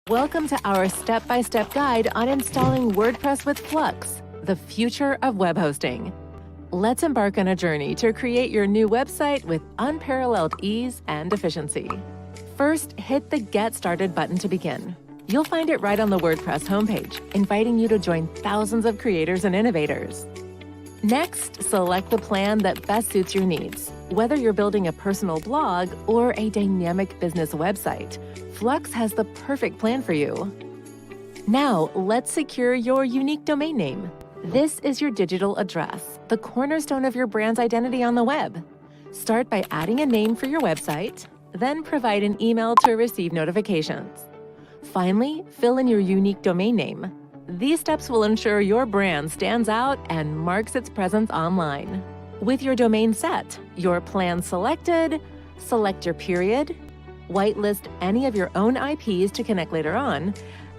Welcome to our step-by-step guide on installing WordPress with Flux, the future of web hosting. Let's embark on a journey to create your new website with unparalleled ease and efficiency. First, hit the Get Started button to begin. You'll find it right on the WordPress homepage, inviting you to join thousands of creators and innovators. Next, select the plan that best suits your needs. Whether you're building a personal blog or a dynamic business website, Flux has the perfect plan for you. Now, let's secure your unique domain name. This is your digital address, the cornerstone of your brand's identity on the web. Start by adding a name for your website, then provide an email to receive notifications. Finally, fill in your unique domain name. These steps will ensure your brand stands out and marks its presence online. With your domain set, your plan selected, select your period, whitelist any of your own IPs to connect later on,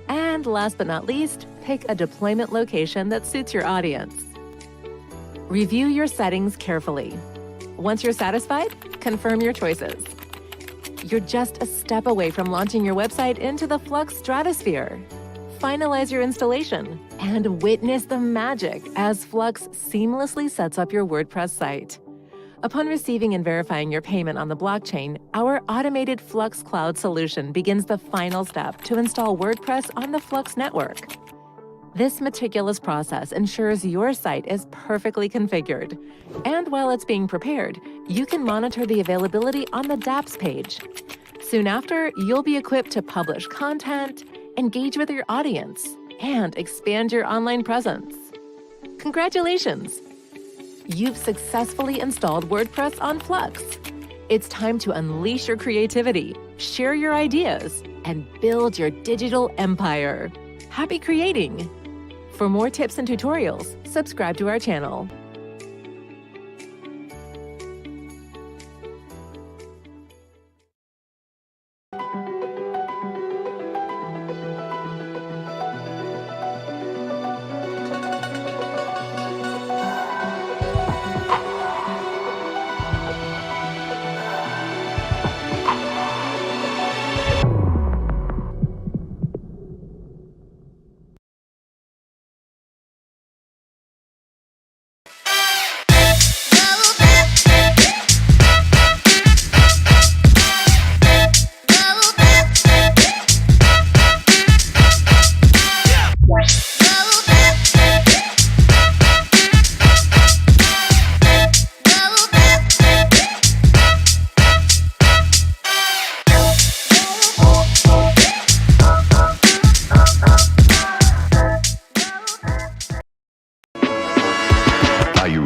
and last but not least, pick a deployment location that suits your audience. Review your settings carefully. Once you're satisfied, confirm your choices. You're just a step away from launching your website into the Flux stratosphere. Finalize your installation and witness the magic as Flux seamlessly sets up your WordPress site. Upon receiving and verifying your payment on the blockchain, our automated Flux Cloud solution begins the final step to install WordPress on the Flux network. This meticulous process ensures your site is perfectly configured. And while it's being prepared, you can monitor the availability on the dApps page. Soon after, you'll be equipped to publish content, engage with your audience, and expand your online presence. Congratulations! You've successfully installed WordPress on Flux. It's time to unleash your creativity, share your ideas, and build your digital empire. Happy creating! For more tips and tutorials, subscribe to our channel.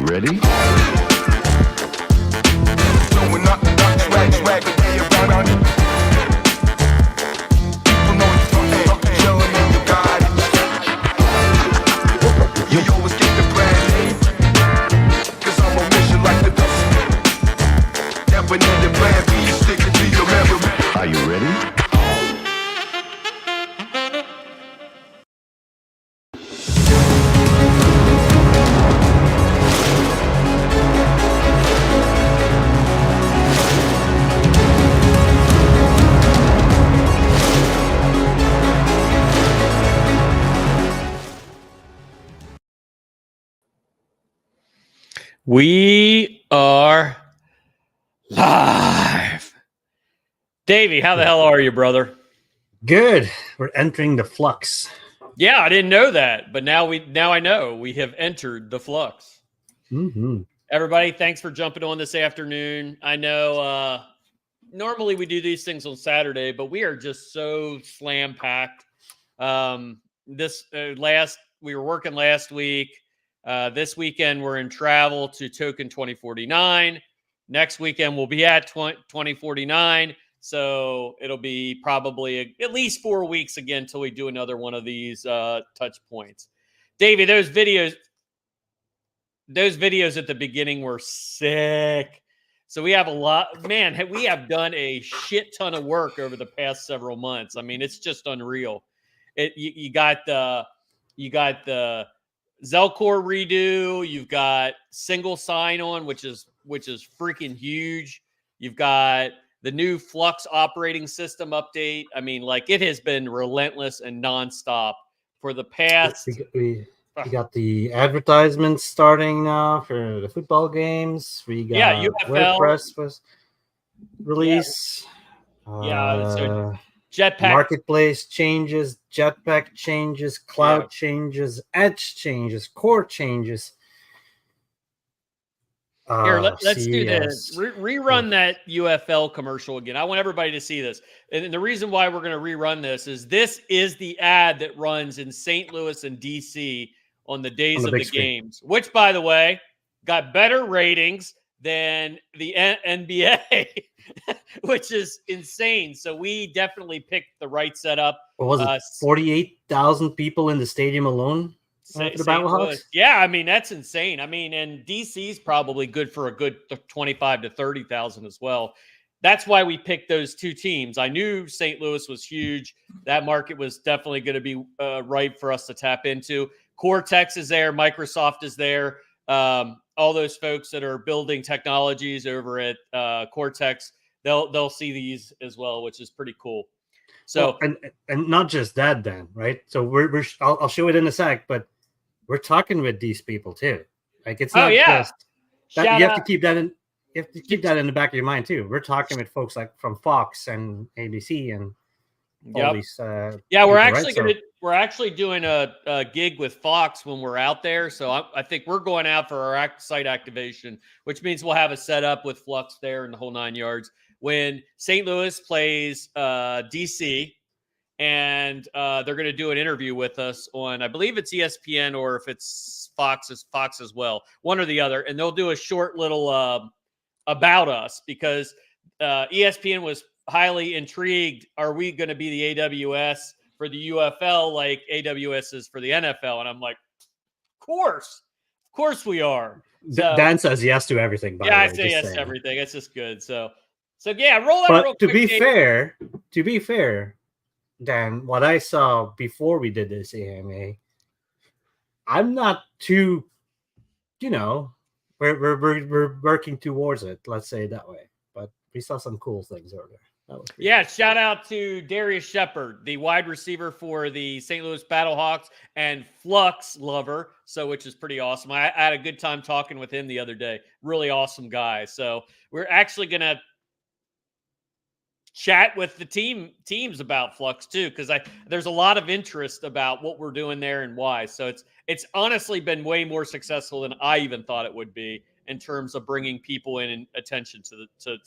Ready? Are you ready? We are live. Davey, how the hell are you, brother? Good. We're entering the Flux. Yeah, I didn't know that, but now I know we have entered the Flux. Everybody, thanks for jumping on this afternoon. I know normally we do these things on Saturday, but we are just so slam packed. We were working last week. This weekend, we're in travel to Token 2049. Next weekend, we'll be at 2049. So it'll be probably at least 4 weeks again until we do another one of these touch points. Davey, those videos at the beginning were sick. So we have a lot, man, we have done a shit ton of work over the past several months. I mean, it's just unreal. You got the Zelcore redo. You've got single sign-on, which is freaking huge. You've got the new Flux operating system update. I mean, like it has been relentless and nonstop for the past. We got the advertisements starting now for the football games. We got UFL. WordPress was release. So Jetpack Marketplace changes, Jetpack changes, Cloud changes, Edge changes, Core changes. Here, let's do this. Rerun that UFL commercial again. I want everybody to see this. And the reason why we're going to rerun this is the ad that runs in St. Louis and DC on the days of the games, which, by the way, got better ratings than the NBA, which is insane. So we definitely picked the right setup. What was it? 48,000 people in the stadium alone? Yeah, I mean, that's insane. I mean, and DC's probably good for a good 25 to 30,000 as well. That's why we picked those two teams. I knew St. Louis was huge. That market was definitely going to be ripe for us to tap into. Cortex is there. Microsoft is there. All those folks that are building technologies over at Cortex, they'll see these as well, which is pretty cool. So and not just that, Dan, right? So I'll show it in a sec, but we're talking with these people too. Like it's not just that. You have to keep that in. You have to keep that in the back of your mind too. We're talking with folks like from Fox and ABC and all these. We're actually doing a gig with Fox when we're out there. So I think we're going out for our site activation, which means we'll have a setup with Flux there and the whole 9 yards. When St. Louis plays DC, and they're going to do an interview with us on, I believe it's ESPN, or if it's Fox as well, one or the other. And they'll do a short little about us because ESPN was highly intrigued. Are we going to be the AWS for the UFL like AWS is for the NFL? And I'm like, of course we are. So, Dan says yes to everything. I say yes to everything. It's just good. So yeah, roll that real quick. To be fair, Dan, what I saw before we did this AMA, I'm not too, we're working towards it. Let's say it that way. But we saw some cool things over there. Shout out to Darius Shepard, the wide receiver for the St. Louis Battlehawks and Flux lover, which is pretty awesome. I had a good time talking with him the other day. Really awesome guy. So we're actually going to chat with the teams about Flux too, because there's a lot of interest about what we're doing there and why. So it's honestly been way more successful than I even thought it would be in terms of bringing people in and attention to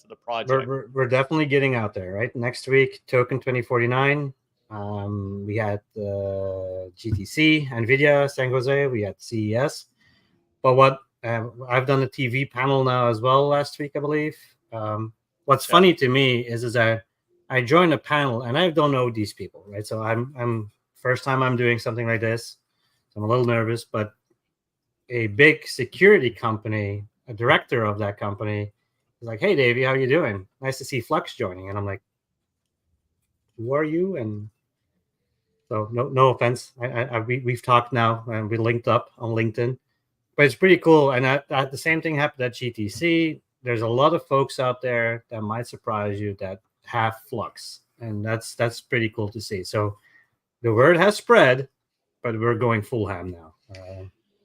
the project. We're definitely getting out there, right? Next week, Token 2049. We had GTC, NVIDIA, San Jose. We had CES. But what I've done a TV panel now as well last week, I believe. What's funny to me is that I joined a panel and I don't know these people, right? So I'm first time I'm doing something like this. So I'm a little nervous, but a big security company, a director of that company, is like, "Hey, Davey, how you doing? Nice to see Flux joining." And I'm like, "Who are you?" And so no offense. We've talked now and we linked up on LinkedIn, but it's pretty cool. And the same thing happened at GTC. There's a lot of folks out there that might surprise you that have Flux, and that's pretty cool to see. So the word has spread, but we're going full ham now.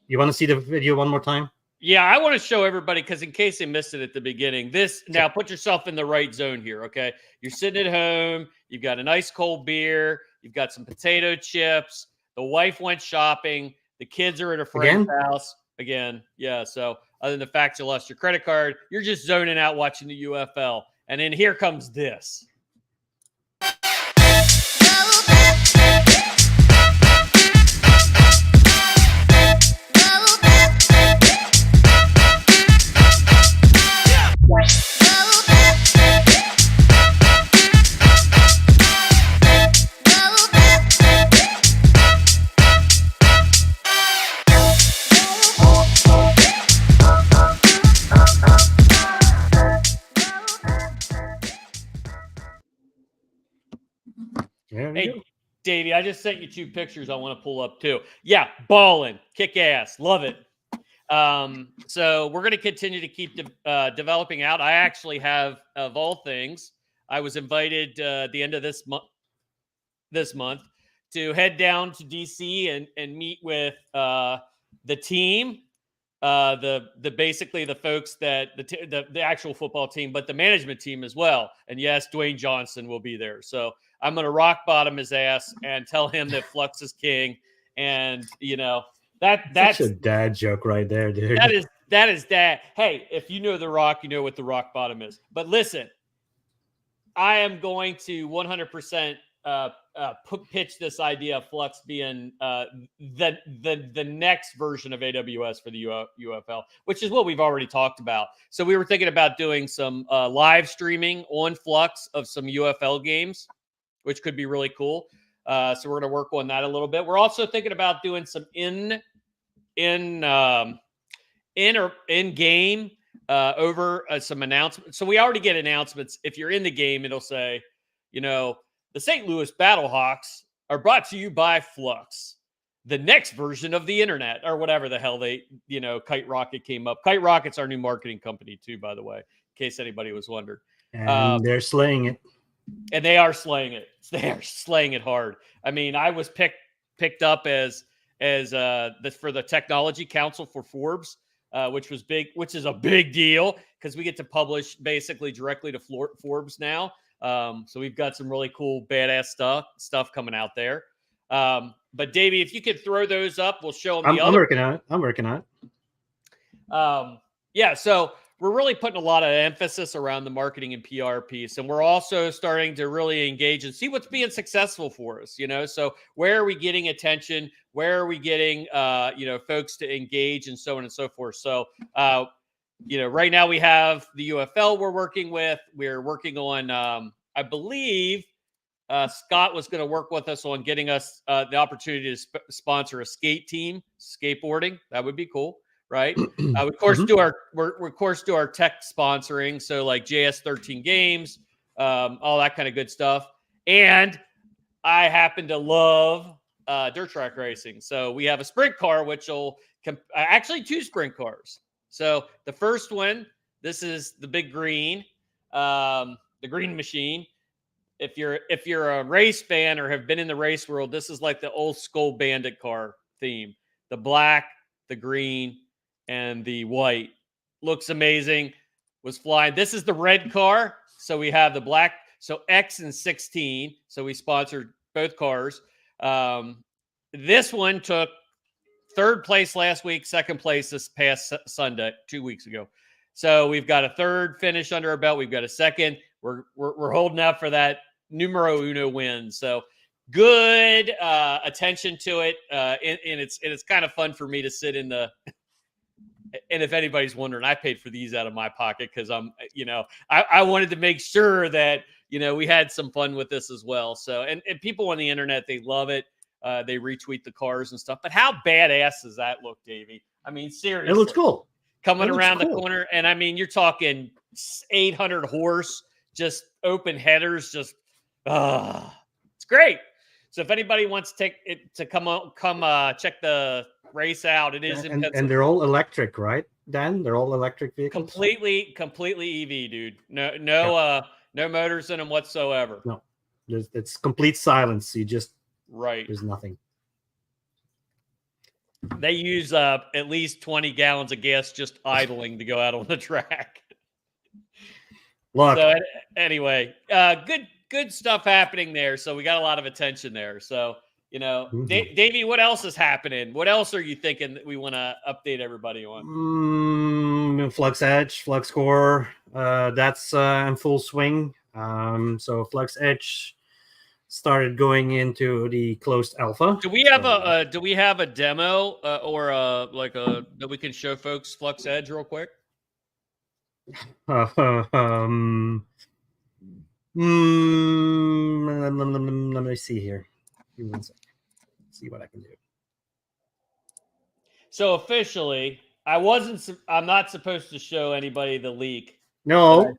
You want to see the video one more time? Yeah, I want to show everybody, because in case they missed it at the beginning, now put yourself in the right zone here, okay? You're sitting at home, you've got a nice cold beer, you've got some potato chips, the wife went shopping, the kids are at a friend's house. Again, yeah, so other than the fact you lost your credit card, you're just zoning out watching the UFL. And then here comes this. Hey, Davey, I just sent you 2 pictures I want to pull up too. Yeah, balling, kick ass, love it. So we're going to continue to keep developing out. I actually have, of all things, I was invited at the end of this month to head down to DC and meet with the team, basically the folks that the actual football team, but the management team as well. And yes, Dwayne Johnson will be there. So I'm going to rock bottom his ass and tell him that Flux is king. And that's a dad joke right there, dude. That is dad. Hey, if you know The Rock, you know what the rock bottom is. But listen, I am going to 100% pitch this idea of Flux being the next version of AWS for the UFL, which is what we've already talked about. So we were thinking about doing some live streaming on Flux of some UFL games, which could be really cool. So we're going to work on that a little bit. We're also thinking about doing some in-game over some announcements. So we already get announcements. If you're in the game, it'll say, the St. Louis Battlehawks are brought to you by Flux, the next version of the internet, or whatever the hell Kite Rocket came up. Kite Rocket's our new marketing company too, by the way, in case anybody was wondering. And they're slaying it. And they are slaying it. They are slaying it hard. I mean, I was picked up as for the Technology Council for Forbes, which is a big deal because we get to publish basically directly to Forbes now. So we've got some really cool, badass stuff coming out there. But Davey, if you could throw those up, we'll show them. I'm working on it. I'm working on it. Yeah. So we're really putting a lot of emphasis around the marketing and PR piece. And we're also starting to really engage and see what's being successful for us, so where are we getting attention? Where are we getting, folks to engage and so on and so forth. So, right now we have the UFL we're working with. We're working on, I believe, Scott was going to work with us on getting us the opportunity to sponsor a skate team, skateboarding. That would be cool, right? We of course do our tech sponsoring, so like JS13 Games, all that kind of good stuff. And I happen to love dirt track racing, so we have a sprint car, which will actually 2 sprint cars. So the first one, this is the big green, the green machine. If you're a race fan or have been in the race world, this is like the old school bandit car theme. The black, the green, and the white. Looks amazing. Was flying. This is the red car. So we have the black. So X and 16. So we sponsored both cars. This one took 3rd place last week, 2nd place this past Sunday, 2 weeks ago. So we've got a 3rd finish under our belt. We've got a 2nd. We're holding out for that numero uno win. So good attention to it. And it's kind of fun for me to sit in the, and if anybody's wondering, I paid for these out of my pocket because I wanted to make sure that, we had some fun with this as well. So, and people on the internet, they love it. They retweet the cars and stuff, but how badass does that look, Davey? I mean, seriously, it looks cool. Coming around the corner. And I mean, you're talking 800 horse, just open headers, just, it's great. So if anybody wants to come check the race out, it is in Pennsylvania. And they're all electric, right, Dan? They're all electric vehicles? Completely EV, dude. No motors in them whatsoever. No, it's complete silence. You just, right. There's nothing. They use at least 20 gallons of gas just idling to go out on the track. Look. So anyway, good stuff happening there. So we got a lot of attention there. So, Davey, what else is happening? What else are you thinking that we want to update everybody on? FluxEdge, Flux Core, that's in full swing. So FluxEdge started going into the closed alpha. Do we have a demo or that we can show folks FluxEdge real quick? Let me see here. Give me 1 second. See what I can do. So officially, I'm not supposed to show anybody the leak. No.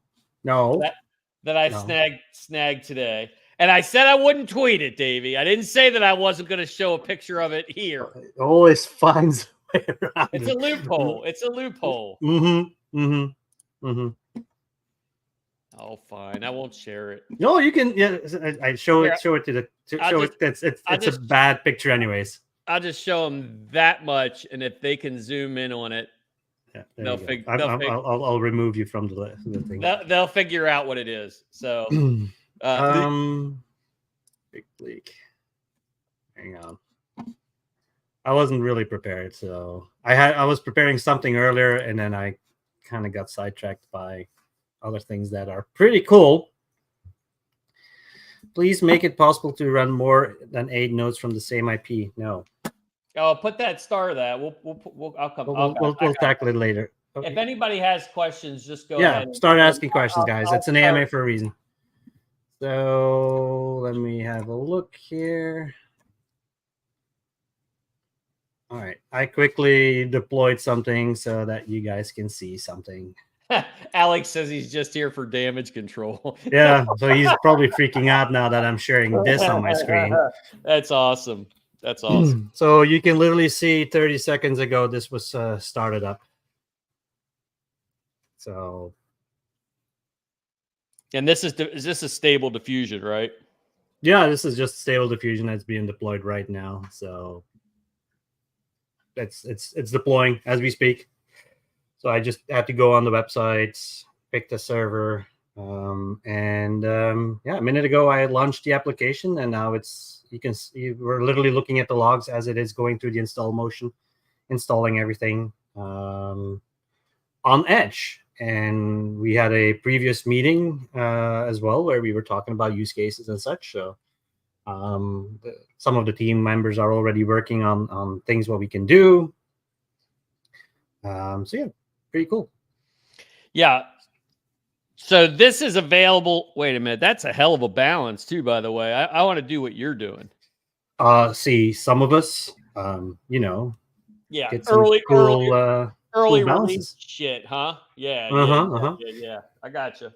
That I snagged today. And I said I wouldn't tweet it, Davey. I didn't say that I wasn't going to show a picture of it here. It always finds a way around. It's a loophole. It's a loophole. Oh, fine. I won't share it. No, you can. Yeah, I show it. Show it to the. Show it. It's a bad picture, anyways. I'll just show them that much, and if they can zoom in on it, yeah, I'll remove you from the thing. They'll figure out what it is. So, big leak. Hang on. I wasn't really prepared, so I was preparing something earlier, and then I kind of got sidetracked by other things that are pretty cool. Please make it possible to run more than 8 nodes from the same IP. No. Oh, put that star that. We'll tackle it later. Okay. If anybody has questions, just go ahead. Yeah, start asking questions, guys. It's an AMA for a reason. So let me have a look here. All right, I quickly deployed something so that you guys can see something. Alex says he's just here for damage control. Yeah, so he's probably freaking out now that I'm sharing this on my screen. That's awesome. That's awesome. So you can literally see 30 seconds ago this was started up. So, and is this a Stable Diffusion, right? Yeah, this is just Stable Diffusion that's being deployed right now. So it's deploying as we speak. So I just have to go on the website, pick the server, and a minute ago I launched the application, and now we're literally looking at the logs as it is going through the install motion, installing everything on Edge. And we had a previous meeting as well where we were talking about use cases and such. So some of the team members are already working on things what we can do. So yeah, pretty cool. Yeah. So this is available. Wait a minute. That's a hell of a balance too, by the way. I want to do what you're doing. See, some of us, yeah, get some early cool release shit, huh? Yeah. I gotcha.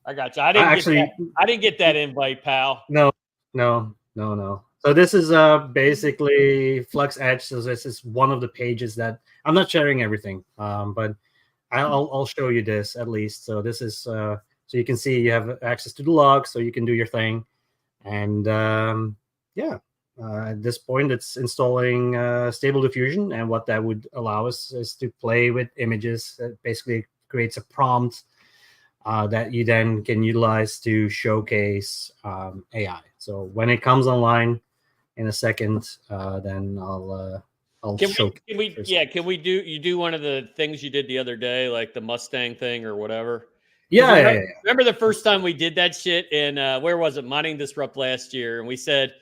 I didn't get that invite, pal. No. So this is basically FluxEdge. So this is one of the pages that I'm not sharing everything, but I'll show you this at least. So this is so you can see you have access to the logs, so you can do your thing. And at this point, it's installing Stable Diffusion, and what that would allow us is to play with images. It basically creates a prompt that you then can utilize to showcase AI. So when it comes online in a second, then I'll show. Can we do one of the things you did the other day, like the Mustang thing or whatever? Yeah. Remember the first time we did that shit in where was it? Mining Disrupt last year, and we said,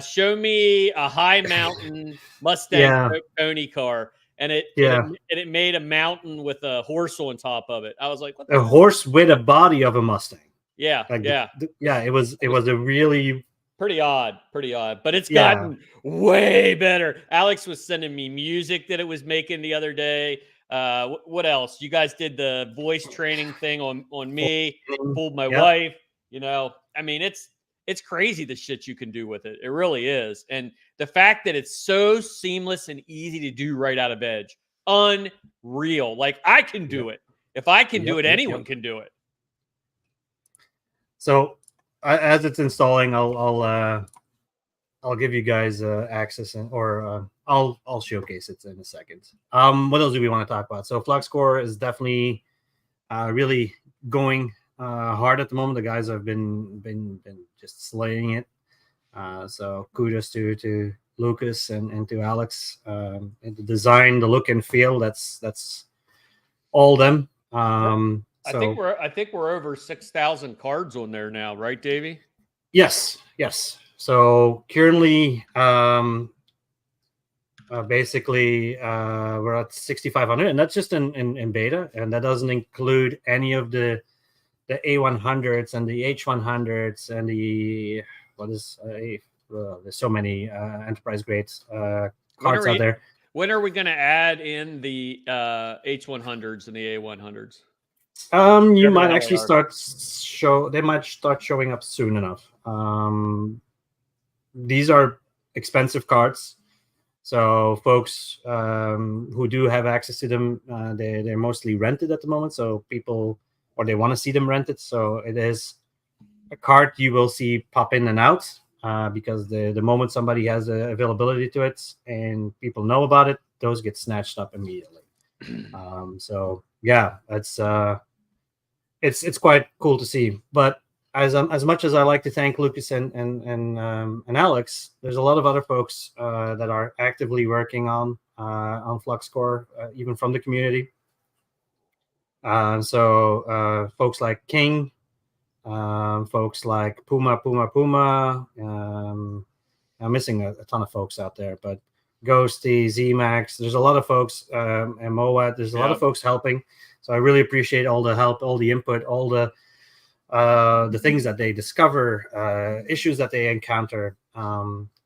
show me a high mountain Mustang pony car, and it made a mountain with a horse on top of it. I was like, what the horse with a body of a Mustang. Yeah, it was a really pretty odd, but it's gotten way better. Alex was sending me music that it was making the other day. What else? You guys did the voice training thing on me, fooled my wife. I mean, it's crazy the shit you can do with it. It really is. And the fact that it's so seamless and easy to do right out of Edge, unreal. Like, I can do it. If I can do it, anyone can do it. So as it's installing, I'll give you guys access or I'll showcase it in a second. What else do we want to talk about? So Flux Core is definitely really going hard at the moment. The guys have been just slaying it. So kudos to Lucas and to Alex. And the design, the look and feel, that's all them. I think we're over 6,000 cards on there now, right, Davey? Yes. So currently, basically, we're at 6,500, and that's just in beta, and that doesn't include any of the A100s and the H100s and the there's so many enterprise grade cards out there. When are we going to add in the H100s and the A100s? You might actually they might start showing up soon enough. These are expensive cards, so folks who do have access to them, they're mostly rented at the moment. So people or they want to see them rented. So it is a card you will see pop in and out because the moment somebody has the availability to it and people know about it, those get snatched up immediately. So yeah, it's quite cool to see. But as much as I like to thank Lucas and Alex, there's a lot of other folks that are actively working on Flux Core, even from the community. So folks like King, folks like Puma. I'm missing a ton of folks out there, but Ghosty, ZMax, there's a lot of folks, and Moat, there's a lot of folks helping. So I really appreciate all the help, all the input, all the things that they discover, issues that they encounter.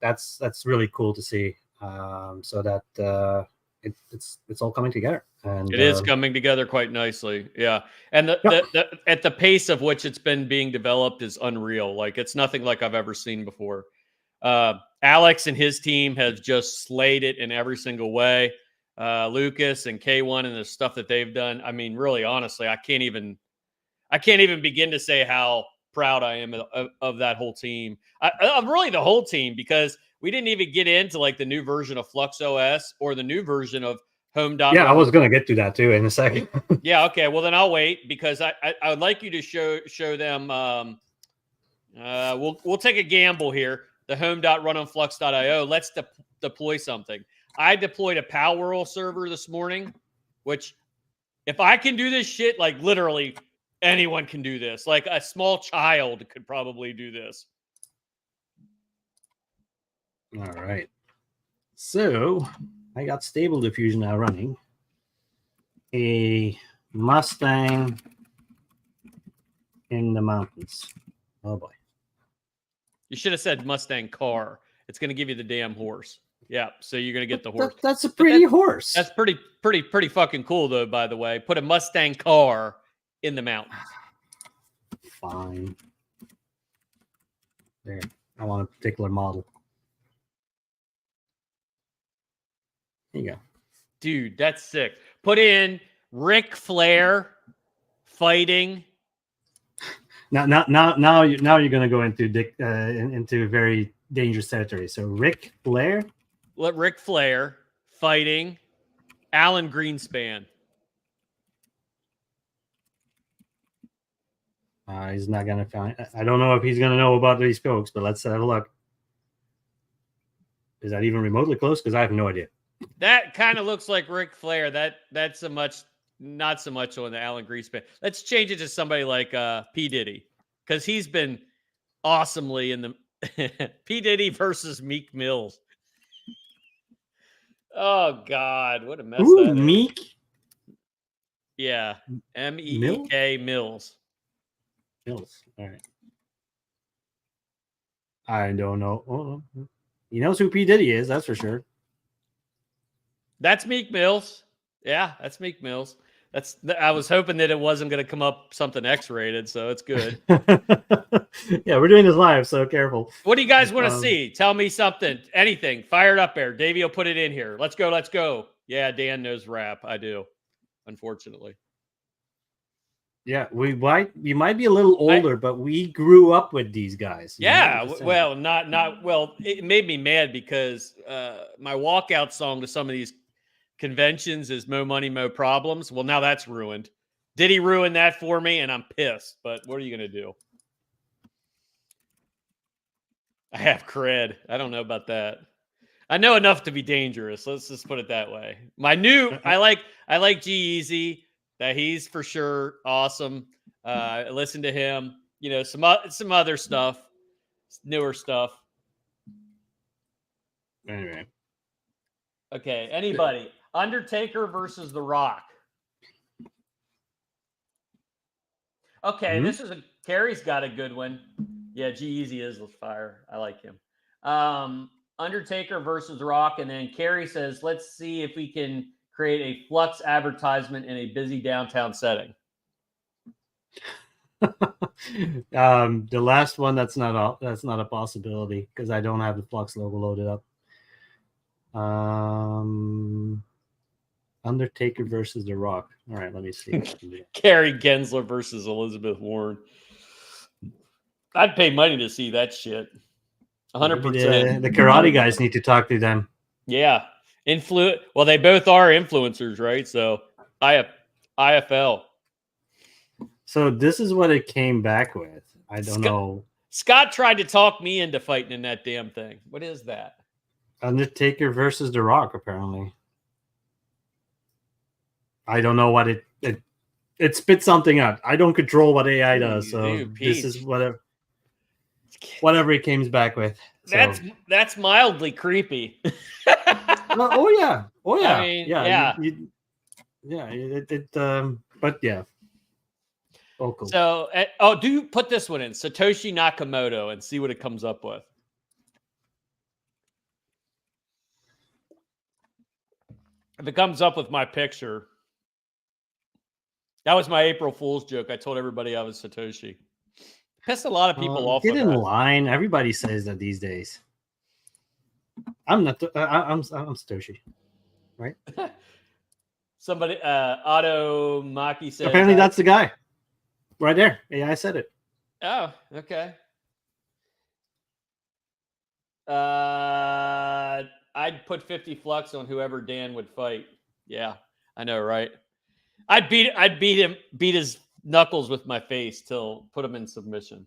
That's really cool to see. So that it's all coming together. And it is coming together quite nicely. Yeah. And the at the pace of which it's been being developed is unreal. Like, it's nothing like I've ever seen before. Alex and his team have just slayed it in every single way. Lucas and K1 and the stuff that they've done. I mean, really, honestly, I can't even begin to say how proud I am of that whole team. Of really the whole team, because we didn't even get into like the new version of FluxOS or the new version of Home. Yeah, I was going to get to that too in a second. Yeah. Okay. Well, then I'll wait, because I would like you to show them. We'll take a gamble here. The home.runonflux.io. Let's deploy something. I deployed a Palworld server this morning, which, if I can do this shit, like, literally anyone can do this. Like, a small child could probably do this. All right. So I got Stable Diffusion now running. A Mustang in the mountains. Oh boy. You should have said Mustang car. It's going to give you the damn horse. Yeah, so you're going to get the horse. That's a pretty horse. That's pretty fucking cool, though, by the way. Put a Mustang car in the mountains. Fine. There. I want a particular model. There you go. Dude, that's sick. Put in Ric Flair fighting. Now you're going to go into very dangerous territory. So Ric Flair. Let Ric Flair fighting Alan Greenspan. He's not going to find. I don't know if he's going to know about these folks, but let's have a look. Is that even remotely close? Because I have no idea. That kind of looks like Ric Flair. That's not so much on the Alan Greenspan. Let's change it to somebody like P. Diddy, because he's been awesomely in the P. Diddy versus Meek Mills. Oh God, what a mess! Ooh, that is. Meek. Yeah, Meek Mills. Mills. All right. I don't know. Oh, he knows who P. Diddy is. That's for sure. That's Meek Mills. Yeah, that's Meek Mills. I was hoping that it wasn't going to come up something X-rated, so it's good. Yeah, we're doing this live, so careful. What do you guys want to see? Tell me something. Anything. Fire it up there. Davey will put it in here. Let's go. Yeah, Dan knows rap. I do, unfortunately. Yeah, we might be a little older, but we grew up with these guys. Yeah, well, well. It made me mad because my walkout song to some of these conventions is "Mo Money, Mo Problems." Well, now that's ruined. Did he ruin that for me? And I'm pissed. But what are you going to do? I have cred. I don't know about that. I know enough to be dangerous. Let's just put it that way. I like G-Eazy. That he's for sure awesome. Listen to him. You know, some other stuff, newer stuff. Anyway. Okay, anybody. Undertaker versus The Rock. Okay, this is Carrie's got a good one. Yeah, G-Eazy is fire. I like him. Undertaker versus The Rock, and then Carrie says, let's see if we can create a Flux advertisement in a busy downtown setting. The last one, that's not a possibility because I don't have the Flux logo loaded up. Undertaker versus The Rock. All right, let me see. What I can do. Gary Gensler versus Elizabeth Warren. I'd pay money to see that shit. 100%. The karate guys need to talk to them. Yeah. Well, they both are influencers, right? So IFL. So this is what it came back with. I don't know. Scott tried to talk me into fighting in that damn thing. What is that? Undertaker versus The Rock, apparently. I don't know what it spits something out. I don't control what AI does, so this is whatever it comes back with. So. That's mildly creepy. Oh yeah. I mean, but yeah. Oh, cool. So, do you put this one in Satoshi Nakamoto and see what it comes up with? If it comes up with my picture, that was my April Fool's joke. I told everybody I was Satoshi. Pissed a lot of people off. Get in line. Everybody says that these days. I'm not. I'm Satoshi, right? Somebody, Otto Maki said. Apparently, that's the guy, right there. AI said it. Oh, okay. I'd put 50 Flux on whoever Dan would fight. Yeah, I know, right? I'd beat his knuckles with my face till put him in submission.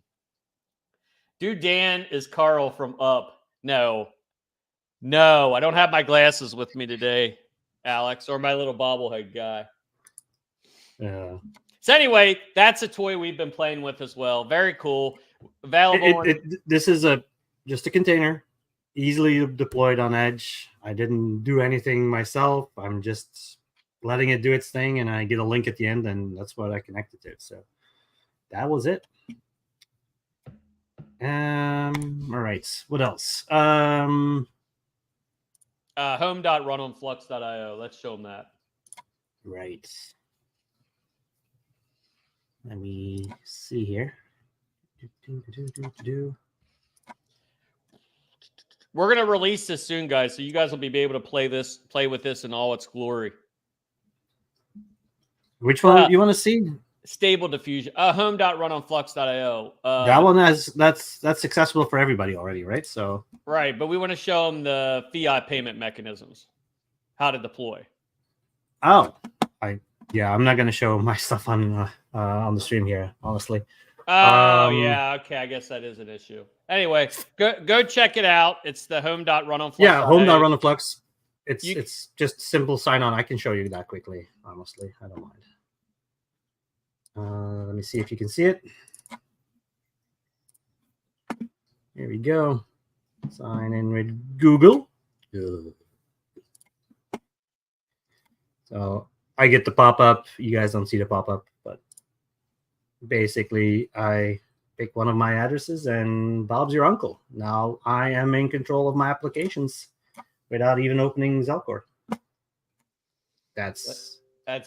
Dude, Dan is Carl from Up. No, I don't have my glasses with me today, Alex, or my little bobblehead guy. Yeah. So anyway, that's a toy we've been playing with as well. Very cool. Available. This is just a container, easily deployed on Edge. I didn't do anything myself. I'm just letting it do its thing, and I get a link at the end, and that's what I connected to. So that was it. All right. What else? Home.runonflux.io. Let's show them that. Right. Let me see here. We're going to release this soon, guys, so you guys will be able to play with this in all its glory. Which one you want to see? Stable Diffusion. Home.runonflux.io. That one that's accessible for everybody already, right? So right, but we want to show them the fiat payment mechanisms, how to deploy. Oh, I'm not going to show my stuff on the stream here, honestly. Oh yeah, okay. I guess that is an issue. Anyway, go check it out. It's the home.runonflux. Yeah, home.runonflux. It's just simple sign on. I can show you that quickly. Honestly, I don't mind. Let me see if you can see it. Here we go. Sign in with Google. So I get the pop-up. You guys don't see the pop-up, but basically I pick one of my addresses and Bob's your uncle. Now I am in control of my applications without even opening Zelcore. That's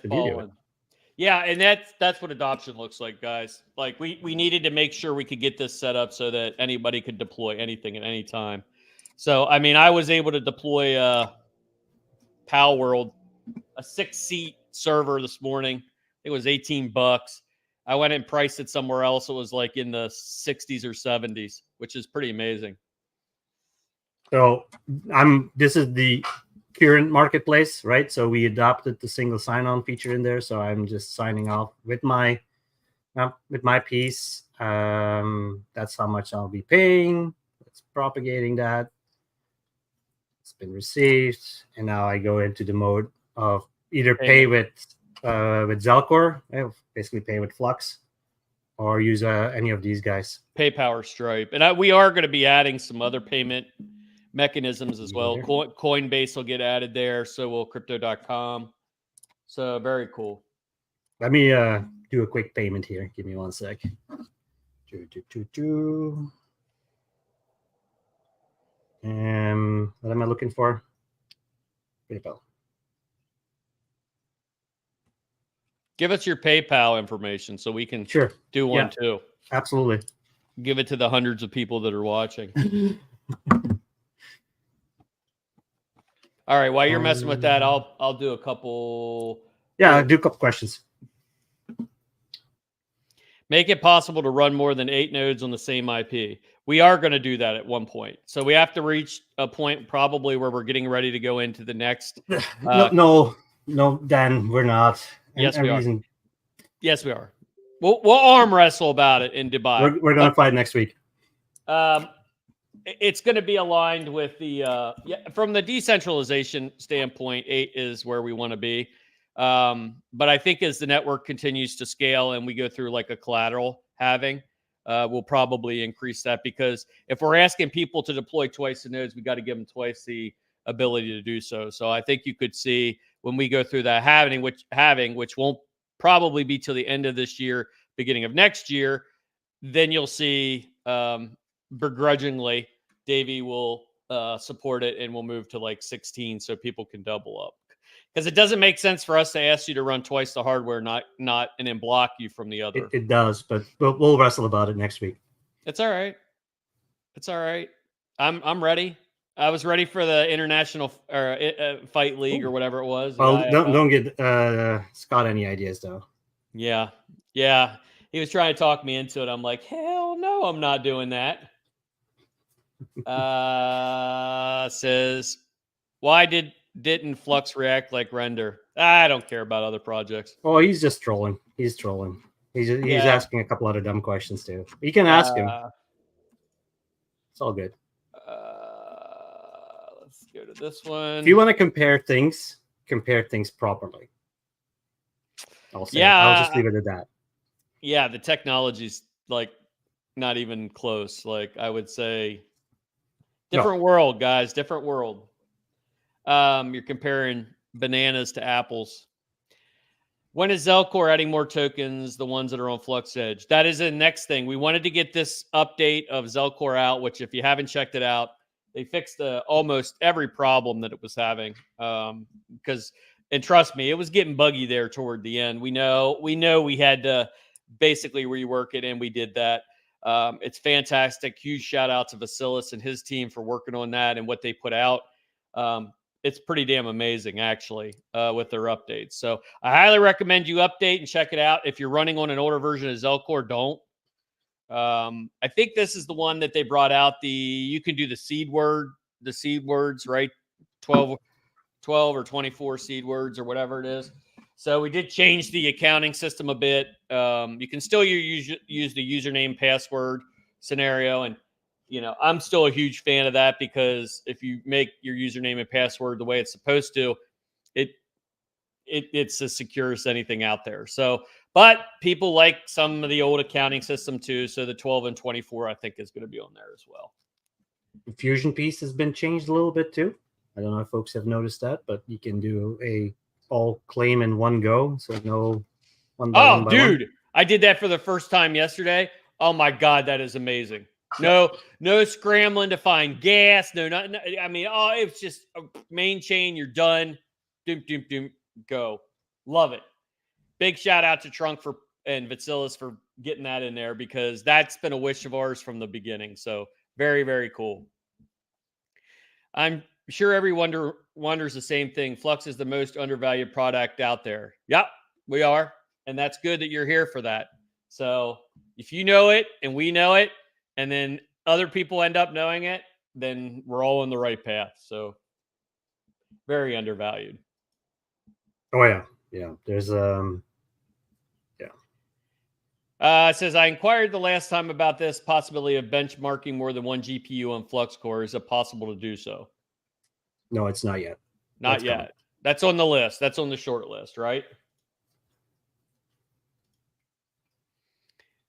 balling. Yeah, and that's what adoption looks like, guys. Like we needed to make sure we could get this set up so that anybody could deploy anything at any time. So I mean, I was able to deploy Pal World, a 6-seat server this morning. It was $18. I went and priced it somewhere else. It was like in the 60s or 70s, which is pretty amazing. So this is the current marketplace, right? So we adopted the single sign-on feature in there. So I'm just signing off with my piece. That's how much I'll be paying. It's propagating that. It's been received, and now I go into the mode of either pay with Zelcore, basically pay with Flux, or use any of these guys. PayPal or Stripe, and we are going to be adding some other payment mechanisms as well. Coinbase will get added there, so will Crypto.com. So very cool. Let me do a quick payment here. Give me 1 sec. What am I looking for? PayPal. Give us your PayPal information so we can do one too. Absolutely. Give it to the hundreds of people that are watching. All right. While you're messing with that, I'll do a couple. Yeah, I'll do a couple questions. Make it possible to run more than 8 nodes on the same IP. We are going to do that at one point. So we have to reach a point probably where we're getting ready to go into the next. No, Dan, we're not. Yes, we are. Yes, we are. We'll arm wrestle about it in Dubai. We're going to fight next week. It's going to be aligned with the from the decentralization standpoint. 8 is where we want to be. But I think as the network continues to scale and we go through like a collateral halving, we'll probably increase that, because if we're asking people to deploy twice the nodes, we got to give them twice the ability to do so. So I think you could see when we go through that halving, which won't probably be till the end of this year, beginning of next year, then you'll see begrudgingly Davey will support it, and we'll move to like 16 so people can double up. Because it doesn't make sense for us to ask you to run twice the hardware, not and then block you from the other. It does, but we'll wrestle about it next week. It's all right. It's all right. I'm ready. I was ready for the international fight league or whatever it was. Well, don't get Scott any ideas though. Yeah. He was trying to talk me into it. I'm like, hell no, I'm not doing that. Says, why didn't Flux react like render? I don't care about other projects. Oh, he's just trolling. He's trolling. He's asking a couple other dumb questions too. You can ask him. It's all good. Let's go to this one. If you want to compare things properly. I'll just leave it at that. Yeah, the technology's like not even close. Like I would say, different world, guys. Different world. You're comparing bananas to apples. When is Zelcore adding more tokens, the ones that are on FluxEdge? That is the next thing. We wanted to get this update of Zelcore out, which if you haven't checked it out, they fixed almost every problem that it was having. Because, and trust me, it was getting buggy there toward the end. We know we had to basically rework it, and we did that. It's fantastic. Huge shout out to Vasilis and his team for working on that and what they put out. It's pretty damn amazing, actually, with their updates. So I highly recommend you update and check it out. If you're running on an older version of Zelcore, don't. I think this is the one that they brought out. You can do the seed words, right? 12 or 24 seed words or whatever it is. So we did change the accounting system a bit. You can still use the username password scenario, and I'm still a huge fan of that, because if you make your username and password the way it's supposed to, it's as secure as anything out there. So, but people like some of the old accounting system too. So the 12 and 24, I think, is going to be on there as well. The Fusion piece has been changed a little bit too. I don't know if folks have noticed that, but you can do a all claim in one go. So no one by one by dude, one. I did that for the first time yesterday. Oh my God, that is amazing. No scrambling to find gas. No, I mean, it's just a main chain. You're done. Doom, go. Love it. Big shout out to Trunk and Vasilis for getting that in there, because that's been a wish of ours from the beginning. So very, very cool. I'm sure everyone wonders the same thing. Flux is the most undervalued product out there. Yep, we are. And that's good that you're here for that. So if you know it and we know it, and then other people end up knowing it, then we're all on the right path. So very undervalued. Oh yeah. Yeah. There's It says, I inquired the last time about this possibility of benchmarking more than one GPU on Flux core. Is it possible to do so? No, it's not yet. Not yet. Coming. That's on the list. That's on the short list, right?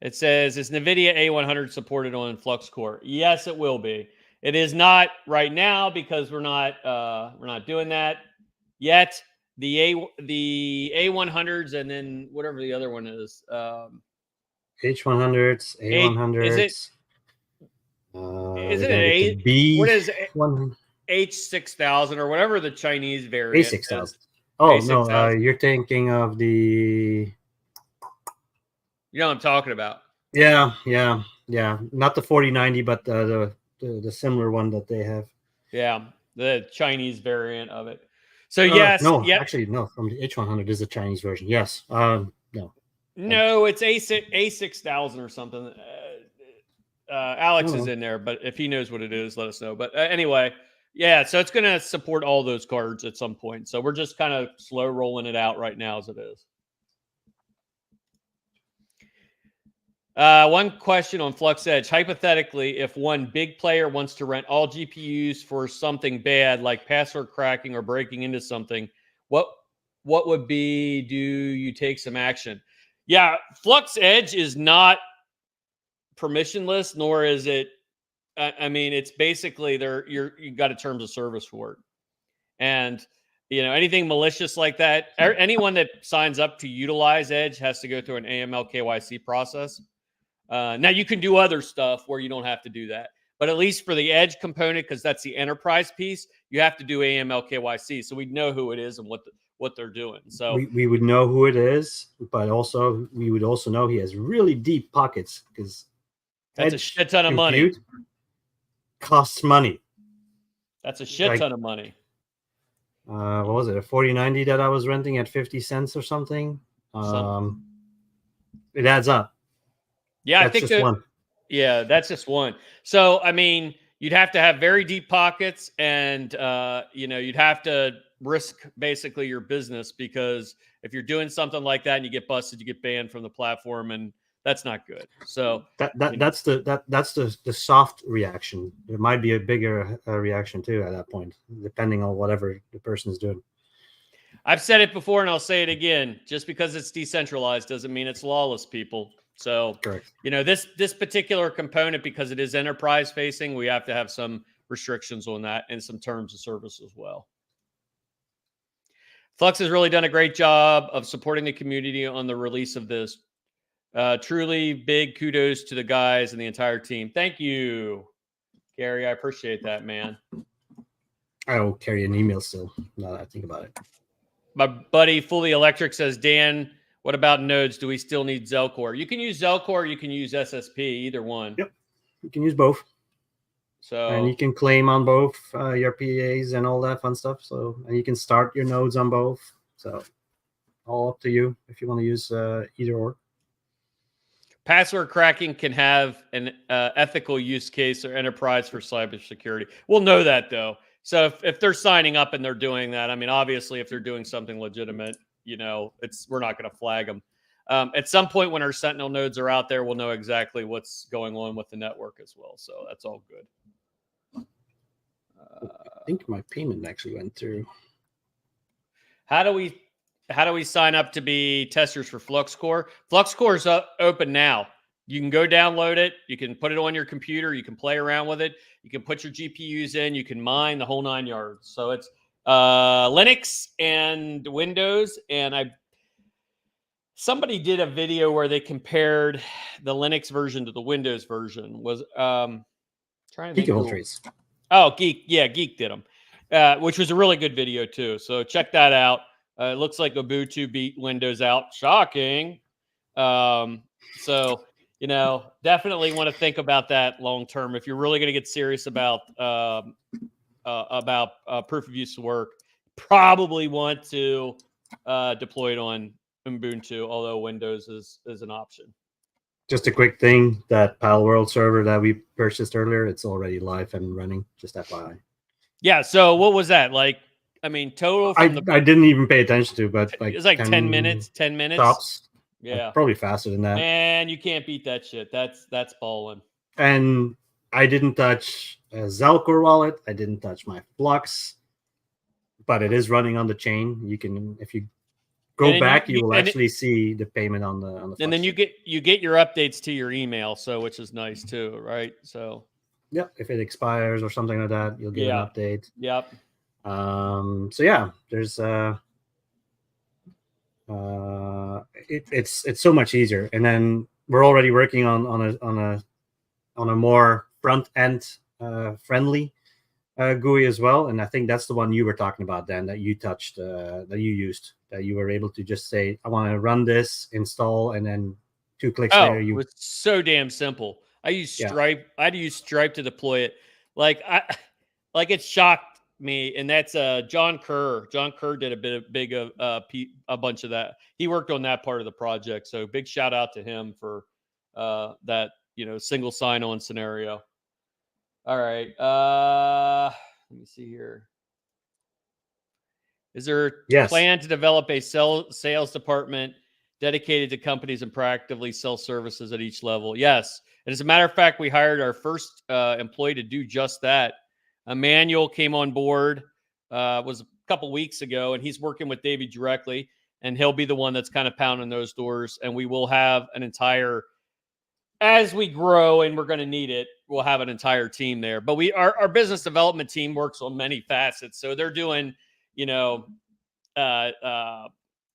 It says, is NVIDIA A100 supported on Flux core? Yes, it will be. It is not right now, because we're not doing that yet. The A100s, and then whatever the other one is. H100s, A100s. Is it an A? B? What is it? H6000 or whatever the Chinese variant A6000. is. Oh, A6000. no, you're thinking of the... You know what I'm talking about. Yeah. Not the 4090, but the similar one that they have. Yeah. the Chinese variant of it. So yes, actually no. From the H100 is the Chinese version. Yes. No, it's A6000 or something. Alex is in there, but if he knows what it is, let us know. But anyway, yeah, so it's going to support all those cards at some point. So we're just kind of slow rolling it out right now as it is. One question on FluxEdge. Hypothetically, if one big player wants to rent all GPUs for something bad, like password cracking or breaking into something, what would be, do you take some action? Yeah, FluxEdge is not permissionless, nor is it, I mean, it's basically you got a terms of service for it. And, anything malicious like that, anyone that signs up to utilize Edge has to go through an AML KYC process. Now you can do other stuff where you don't have to do that, but at least for the Edge component, because that's the enterprise piece, you have to do AML KYC, so we know who it is and what they're doing. So we would know who it is, but also we would also know he has really deep pockets, because that's a shit ton of money. Costs money. That's a shit ton of money. What was it? A 4090 that I was renting at 50 cents or something. It adds up. Yeah, that's I think just one. Yeah, that's just one. So, I mean, you'd have to have very deep pockets, and you'd have to risk basically your business, because if you're doing something like that and you get busted, you get banned from the platform, and that's not good. So that's the soft reaction. There might be a bigger reaction too at that point, depending on whatever the person is doing. I've said it before and I'll say it again. Just because it's decentralized doesn't mean it's lawless, people. So, correct. This particular component, because it is enterprise facing, we have to have some restrictions on that and some terms of service as well. Flux has really done a great job of supporting the community on the release of this. Truly big kudos to the guys and the entire team. Thank you, Gary. I appreciate that, man. I will carry an email still, now that I think about it. My buddy Fully Electric says, Dan, what about nodes? Do we still need Zelcore? You can use Zelcore. You can use SSP, either one. Yep. You can use both. So, and you can claim on both your PAs and all that fun stuff. So, and you can start your nodes on both. So all up to you if you want to use either or. Password cracking can have an ethical use case or enterprise for cybersecurity. We'll know that, though. So if they're signing up and they're doing that, I mean, obviously, if they're doing something legitimate, we're not going to flag them. At some point when our Sentinel nodes are out there, we'll know exactly what's going on with the network as well. So that's all good. I think my payment actually went through. How do we sign up to be testers for FluxCore? FluxCore is open now. You can go download it. You can put it on your computer. You can play around with it. You can put your GPUs in. You can mine the whole 9 yards. So it's Linux and Windows. And somebody did a video where they compared the Linux version to the Windows version. Was trying to think. Geek. Oh, Geek. Yeah, Geek did them, which was a really good video too. So check that out. It looks like Ubuntu beat Windows out. Shocking. So, definitely want to think about that long term. If you're really going to get serious about proof of use work, probably want to deploy it on Ubuntu, although Windows is an option. Just a quick thing, that Pal World server that we purchased earlier, it's already live and running, just FYI. Yeah, so what was that? Like, I mean, total from I didn't even pay attention to, but it was like 10 minutes. 10 minutes. Tops. Yeah. Probably faster than that. Man, you can't beat that shit. That's balling. And I didn't touch a Zelcore wallet. I didn't touch my Flux, but it is running on the chain. You can, if you go back, you will actually see the payment on the Flux. And then you get your updates to your email, so which is nice too, right? So yep, if it expires or something like that, you'll get an update. Yep. So yeah, there's it's so much easier. And then we're already working on a more front end friendly GUI as well. And I think that's the one you were talking about, Dan, that you touched, that you used, that you were able to just say, I want to run this, install, and then 2 clicks later. It was so damn simple. I use Stripe. I had to use Stripe to deploy it. Like it shocked me, and that's John Kerr. John Kerr did a bunch of that. He worked on that part of the project. So big shout out to him for that, single sign-on scenario. All right. Let me see here. Is there a plan to develop a sales department dedicated to companies and proactively sell services at each level? Yes. And as a matter of fact, we hired our first employee to do just that. Emmanuel came on board, was a couple weeks ago, and he's working with Davey directly, and he'll be the one that's kind of pounding those doors. And we will have an entire, as we grow and we're going to need it, we'll have an entire team there. But our business development team works on many facets. So they're doing, internal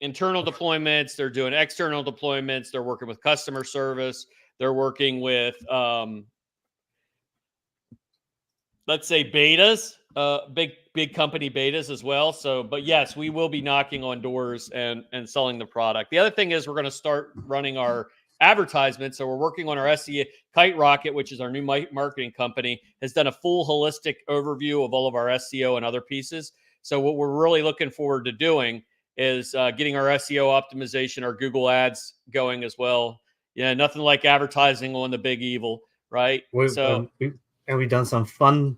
deployments, they're doing external deployments, they're working with customer service, they're working with, let's say betas, big company betas as well. So, but yes, we will be knocking on doors and selling the product. The other thing is we're going to start running our advertisements. So we're working on our SEO. Kite Rocket, which is our new marketing company, has done a full holistic overview of all of our SEO and other pieces. So what we're really looking forward to doing is getting our SEO optimization, our Google ads going as well. Yeah, nothing like advertising on the big evil, right? We've done some fun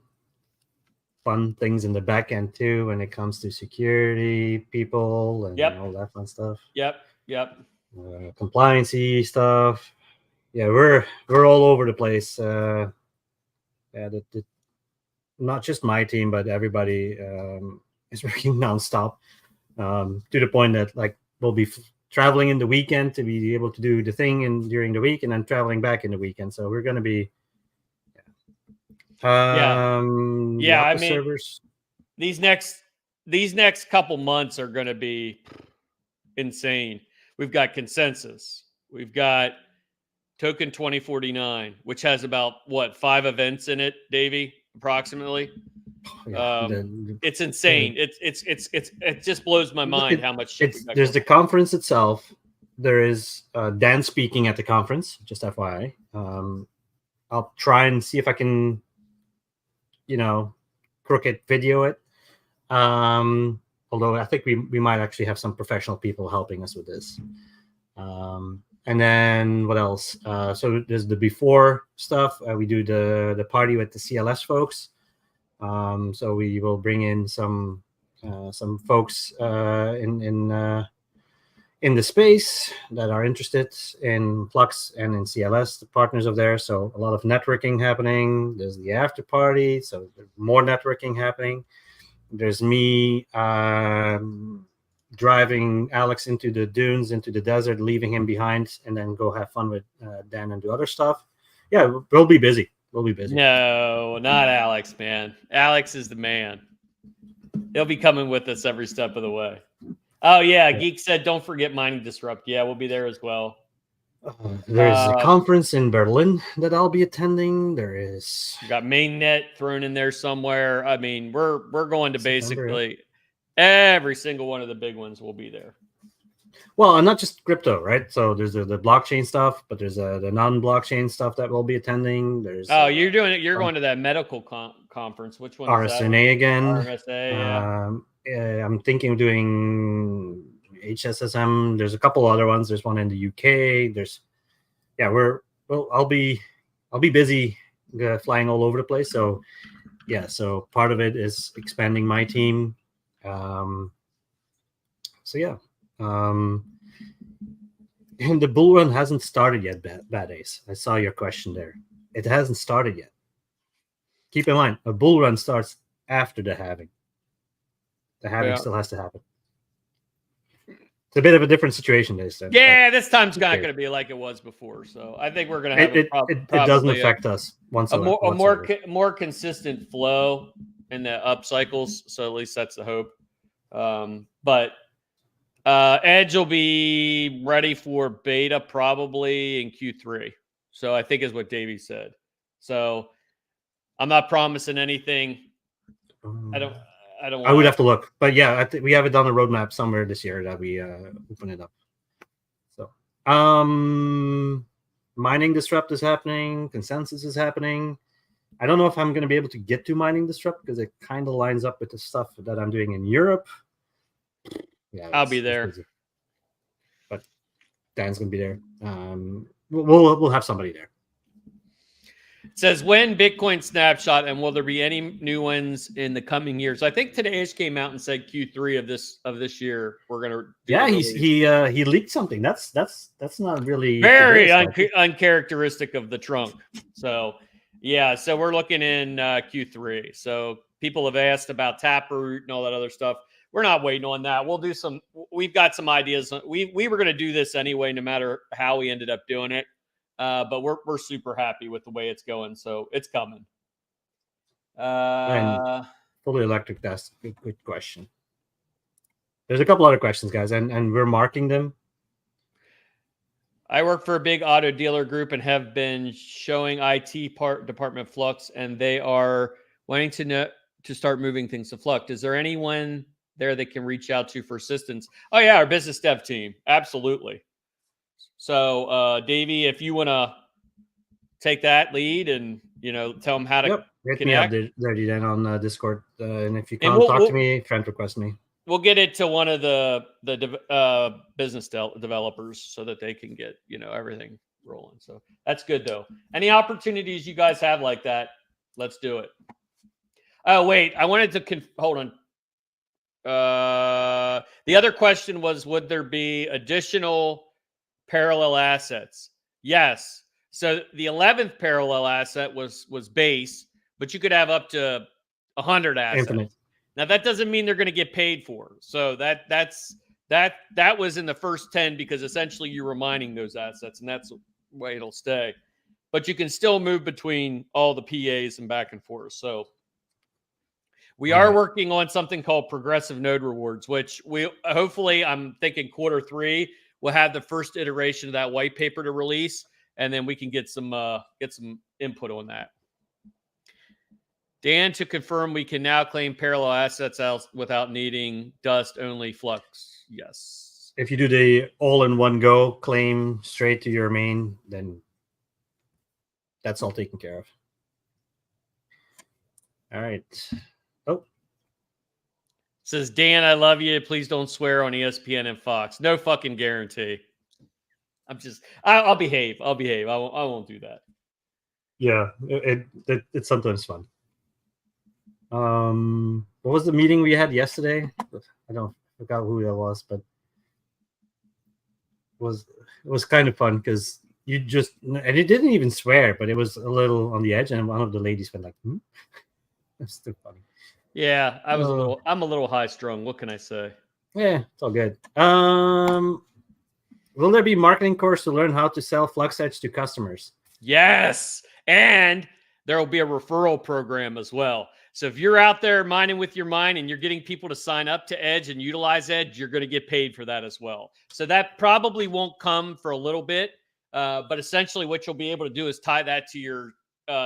things in the back end too when it comes to security people and all that fun stuff. Yep. Compliancy stuff. Yeah, we're all over the place. Not just my team, but everybody is working nonstop, to the point that like we'll be traveling in the weekend to be able to do the thing during the week, and then traveling back in the weekend. So we're going to be I mean, servers. These next couple months are going to be insane. We've got Consensus. We've got Token 2049, which has about 5 events in it, Davey, approximatally. It's insane. It just blows my mind how much shit there's the conference itself. There is Dan speaking at the conference, just FYI. I'll try and see if I can, crooked video it. Although I think we might actually have some professional people helping us with this. And then what else? So there's the before stuff. We do the party with the CLS folks. So we will bring in some folks in the space that are interested in Flux and in CLS, the partners of theirs. So a lot of networking happening. There's the after party, so there's more networking happening. There's me driving Alex into the dunes, into the desert, leaving him behind, and then go have fun with Dan and do other stuff. Yeah, we'll be busy. No, not Alex, man. Alex is the man. He'll be coming with us every step of the way. Oh, yeah. Geek said, don't forget Mining Disrupt. Yeah, we'll be there as well. There's a conference in Berlin that I'll be attending. There is. Got Mainnet thrown in there somewhere. I mean, we're going to basically every single one of the big ones will be there. Well, and not just crypto, right? So there's the blockchain stuff, but there's the non-blockchain stuff that we'll be attending. There's you're doing it. You're going to that medical conference. Which one? RSNA again. RSA. Yeah. I'm thinking of doing HSSM. There's a couple other ones. There's one in the UK. I'll be busy flying all over the place. So so part of it is expanding my team. And the bull run hasn't started yet, Bad Ace. I saw your question there. It hasn't started yet. Keep in mind, a bull run starts after the halving. The halving still has to happen. It's a bit of a different situation, they said. Yeah, this time's not going to be like it was before. So I think we're going to have it doesn't affect us a more consistent flow in the up cycles. So at least that's the hope. But Edge will be ready for beta probably in Q3. So I think is what Davey said. So I'm not promising anything. I would have to look, but yeah, I think we have it on the roadmap somewhere this year that we open it up. So Mining Disrupt is happening. Consensus is happening. I don't know if I'm going to be able to get to mining disrupt because it kind of lines up with the stuff that I'm doing in Europe. Yeah, I'll be there. busy. But Dan's going to be there. We'll have somebody there. It says, when Bitcoin snapshot, and will there be any new ones in the coming years? I think today's came out and said Q3 of this year we're going to. Yeah, he leaked something. That's not really very uncharacteristic of the trunk. So yeah, so we're looking in Q3. So people have asked about Taproot and all that other stuff. We're not waiting on that. We'll do some. We've got some ideas. We were going to do this anyway, no matter how we ended up doing it. But we're super happy with the way it's going, so it's coming. And fully electric, that's a good question. There's a couple other questions, guys, and we're marking them. I work for a big auto dealer group and have been showing IT department Flux, and they are wanting to start moving things to Flux. Is there anyone there that can reach out to for assistance? Oh yeah, our business dev team, absolutely. So, Davey, if you want to take that lead and, tell them how to connect. Hit me up there on Discord. And if you can't talk to me, friend request me. We'll get it to one of the business developers so that they can get, everything rolling. So that's good, though. Any opportunities you guys have like that, let's do it. Oh, wait. I wanted to hold on. The other question was, would there be additional parallel assets? Yes. So the 11th parallel asset was base, but you could have up to 100 assets. Infinite. Now that doesn't mean they're going to get paid for. So that was in the first 10 because essentially you were mining those assets, and that's the way it'll stay. But you can still move between all the PAs and back and forth. So we are working on something called progressive node rewards, which we hopefully, I'm thinking Q3. We'll have the first iteration of that white paper to release, and then we can get some input on that. Dan, to confirm, we can now claim parallel assets out without needing dust-only Flux. Yes. If you do the all-in-one go claim straight to your main, then that's all taken care of. All right. Oh. Says, Dan, I love you. Please don't swear on ESPN and Fox. No fucking guarantee. I'll behave. I won't do that. Yeah, it's sometimes fun. What was the meeting we had yesterday? I forgot who that was, but it was kind of fun because and it didn't even swear, but it was a little on the edge, and one of the ladies went like, That's too funny. Yeah, I'm a little high strung. What can I say? Yeah, it's all good. Will there be marketing course to learn how to sell FluxEdge to customers? Yes, and there will be a referral program as well. So if you're out there mining with your mine and you're getting people to sign up to Edge and utilize Edge, you're going to get paid for that as well. So that probably won't come for a little bit, but essentially what you'll be able to do is tie that to your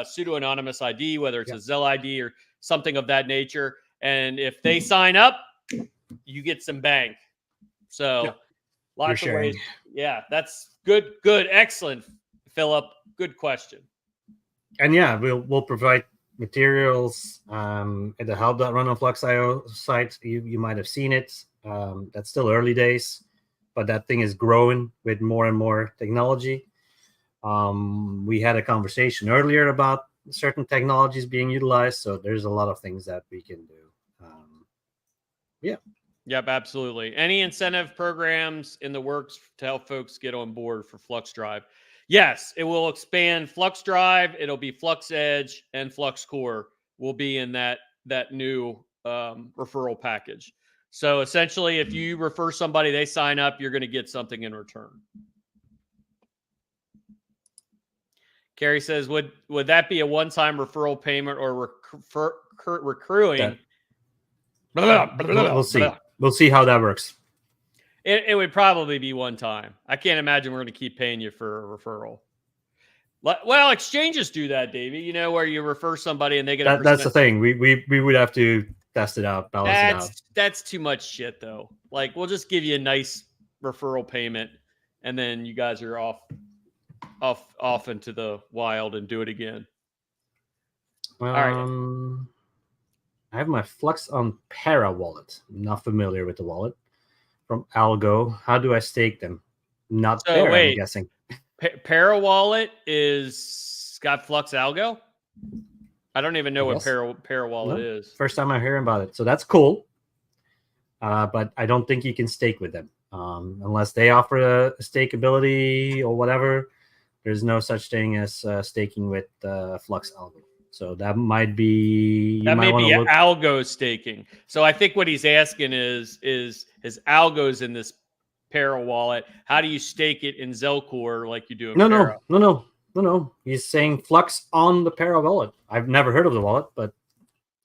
pseudo-anonymous ID, whether it's a Zelle ID or something of that nature. And if they sign up, you get some bank. So lots of ways. Yeah, that's good. Excellent, Philip. Good question. And we'll provide materials at the help.run on Flux.io site. You might have seen it. That's still early days, but that thing is growing with more and more technology. We had a conversation earlier about certain technologies being utilized, so there's a lot of things that we can do. Yep, absolutely. Any incentive programs in the works to help folks get on board for Flux Drive? Yes, it will expand Flux Drive. It'll be FluxEdge and Flux Core will be in that new referral package. So essentially, if you refer somebody, they sign up, you're going to get something in return. Carrie says, would that be a one-time referral payment or recruiting? We'll see. We'll see how that works. It would probably be one time. I can't imagine we're going to keep paying you for a referral. Well, exchanges do that, Davey. Where you refer somebody and they get that's the thing. We would have to test it out, balance it out. That's too much shit, though. Like, we'll just give you a nice referral payment, and then you guys are off into the wild and do it again. All right. I have my Flux on Para wallet. I'm not familiar with the wallet. From Algo. How do I stake them? Not So there, I'm wait, guessing. Para wallet is got Flux Algo. I don't even know what Para wallet is. First time I'm hearing about it. So that's cool. But I don't think you can stake with them unless they offer a stake ability or whatever. There's no such thing as staking with Flux Algo. So that might be algo staking. So I think what he's asking is his algos in this Para wallet. How do you stake it in Zelcore like you do in Para? No. He's saying Flux on the Para wallet. I've never heard of the wallet, but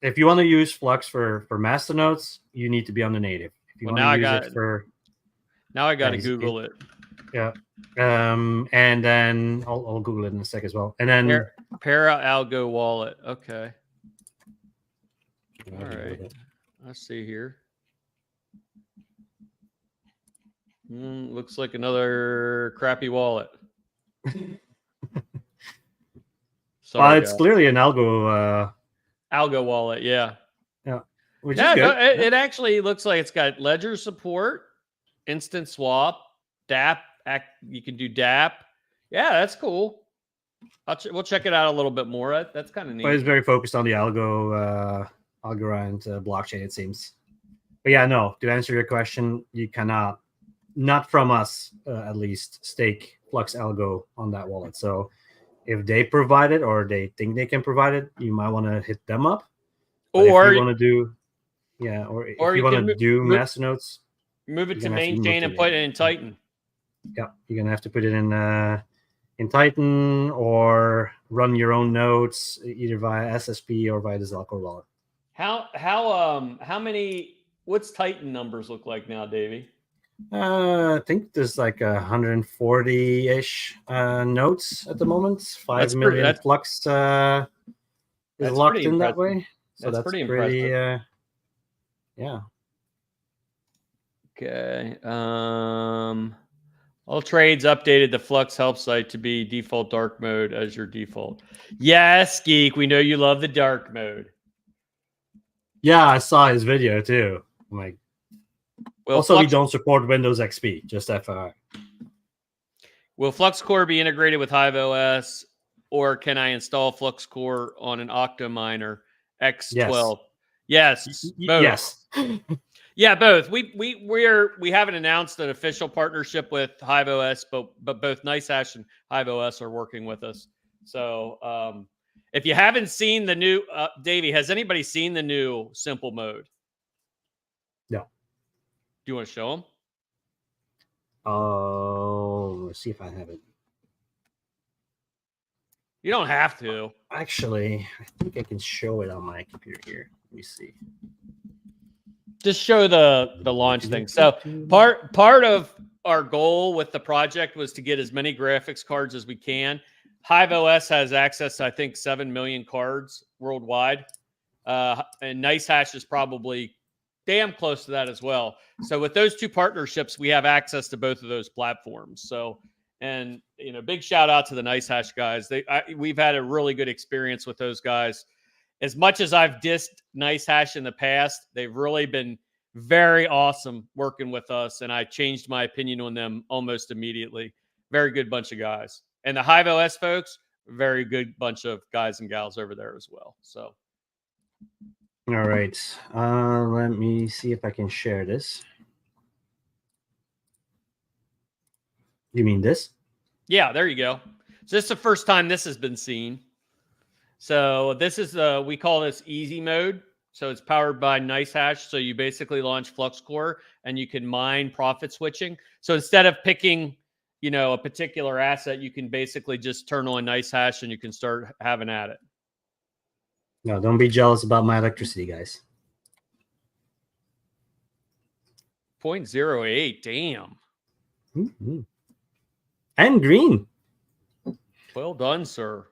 if you want to use Flux for masternodes, you need to be on the native. If you want to use it for now I got to Google it. Yeah. And then I'll Google it in a sec as well. And then Para Algo wallet. Okay. All right. Let's see here. Looks like another crappy wallet. It's clearly an Algo wallet. Yeah. Yeah. Which is good. No, it actually looks like it's got ledger support, instant swap, DApp. You can do DApp. Yeah, that's cool. We'll check it out a little bit more. That's kind of neat. But it's very focused on the Algorand blockchain, it seems. But yeah, no. To answer your question, you cannot, not from us at least, stake Flux Algo on that wallet. So if they provide it or they think they can provide it, you might want to hit them up. Or if you want to do, or if you want to do masternodes, move it to main chain and put it in Titan. Yeah, you're gonna have to put it in Titan or run your own nodes either via SSP or via the Zelcore wallet. How many? What's Titan numbers look like now, Davey? I think there's like 140-ish nodes at the moment. 5 million Flux is locked in that way. So that's pretty impressive. Yeah. Okay. All trades updated the Flux help site to be default dark mode as your default. Yes, Geek. We know you love the dark mode. Yeah, I saw his video too. I'm like, also, we don't support Windows XP, just FYI. Will Flux Core be integrated with HiveOS, or can I install Flux Core on an Octominer X12? Yes. Both. Yes. Yeah, both. We haven't announced an official partnership with HiveOS, but both NiceHash and HiveOS are working with us. So if you haven't seen the new Davey, has anybody seen the new simple mode? No. Do you want to show them? Oh, let's see if I have it. You don't have to. Actually, I think I can show it on my computer here. Let me see. Just show the launch thing. So part of our goal with the project was to get as many graphics cards as we can. HiveOS has access to, I think, 7 million cards worldwide. And NiceHash is probably damn close to that as well. So with those two partnerships, we have access to both of those platforms. So, and big shout out to the NiceHash guys. We've had a really good experience with those guys. As much as I've dissed NiceHash in the past, they've really been very awesome working with us, and I changed my opinion on them almost immediately. Very good bunch of guys. And the HiveOS folks, very good bunch of guys and gals over there as well. So, all right. Let me see if I can share this. You mean this? Yeah, there you go. So this is the first time this has been seen. So this is we call this easy mode. So it's powered by NiceHash. So you basically launch Flux Core and you can mine profit switching. So instead of picking, a particular asset, you can basically just turn on NiceHash and you can start having at it. No, don't be jealous about my electricity, guys. 0.08, damn. Mm-hmm. And green. Well done, sir.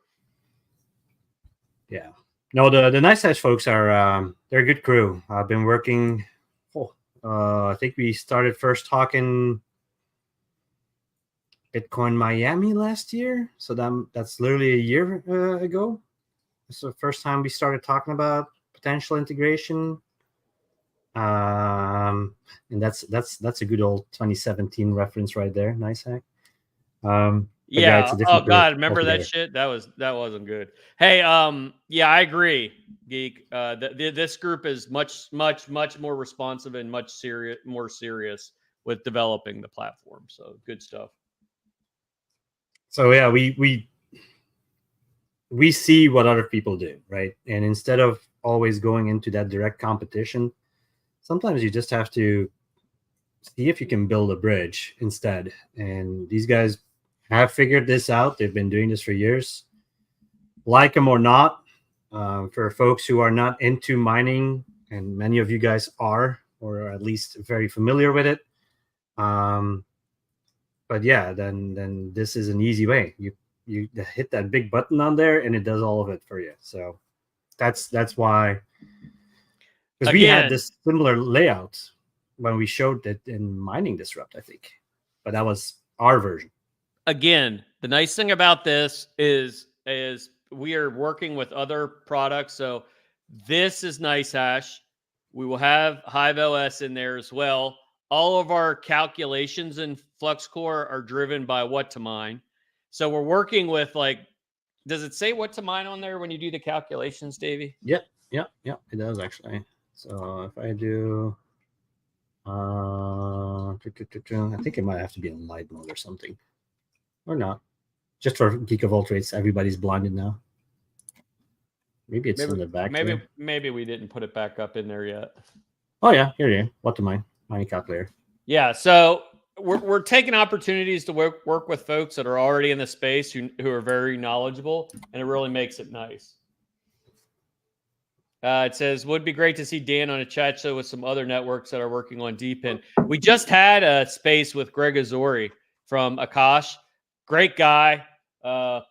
Yeah. No, the NiceHash folks are they're a good crew. I've been working. I think we started first talking Bitcoin Miami last year, so that's literally a year ago. It's the first time we started talking about potential integration. And that's a good old 2017 reference right there. Nice hack. Yeah. It's a Oh different God, remember that altogether. shit? That wasn't good. Hey, yeah, I agree, Geek. This group is much more responsive and more serious with developing the platform. So good stuff. So yeah, we see what other people do, right? And instead of always going into that direct competition, sometimes you just have to see if you can build a bridge instead. And these guys have figured this out. They've been doing this for years. Like them or not, for folks who are not into mining, and many of you guys are, or at least very familiar with it. But yeah, then this is an easy way. You hit that big button on there, and it does all of it for you. So that's why, because we had this similar layout when we showed it in Mining Disrupt, I think, but that was our version. Again, the nice thing about this is we are working with other products. So this is NiceHash. We will have HiveOS in there as well. All of our calculations in FluxCore are driven by what to mine. So we're working with, like, does it say what to mine on there when you do the calculations, Davey? Yep, it does actually. So if I do, I think it might have to be in light mode or something, or not. Just for Geek of All Trades, everybody's blinded now. Maybe it's in the back. Maybe we didn't put it back up in there yet. Oh yeah, here you go. What to mine? Mining calculator. Yeah, so we're taking opportunities to work with folks that are already in the space who are very knowledgeable, and it really makes it nice. It says, would be great to see Dan on a chat show with some other networks that are working on DePIN. We just had a space with Greg Azori from Akash. Great guy.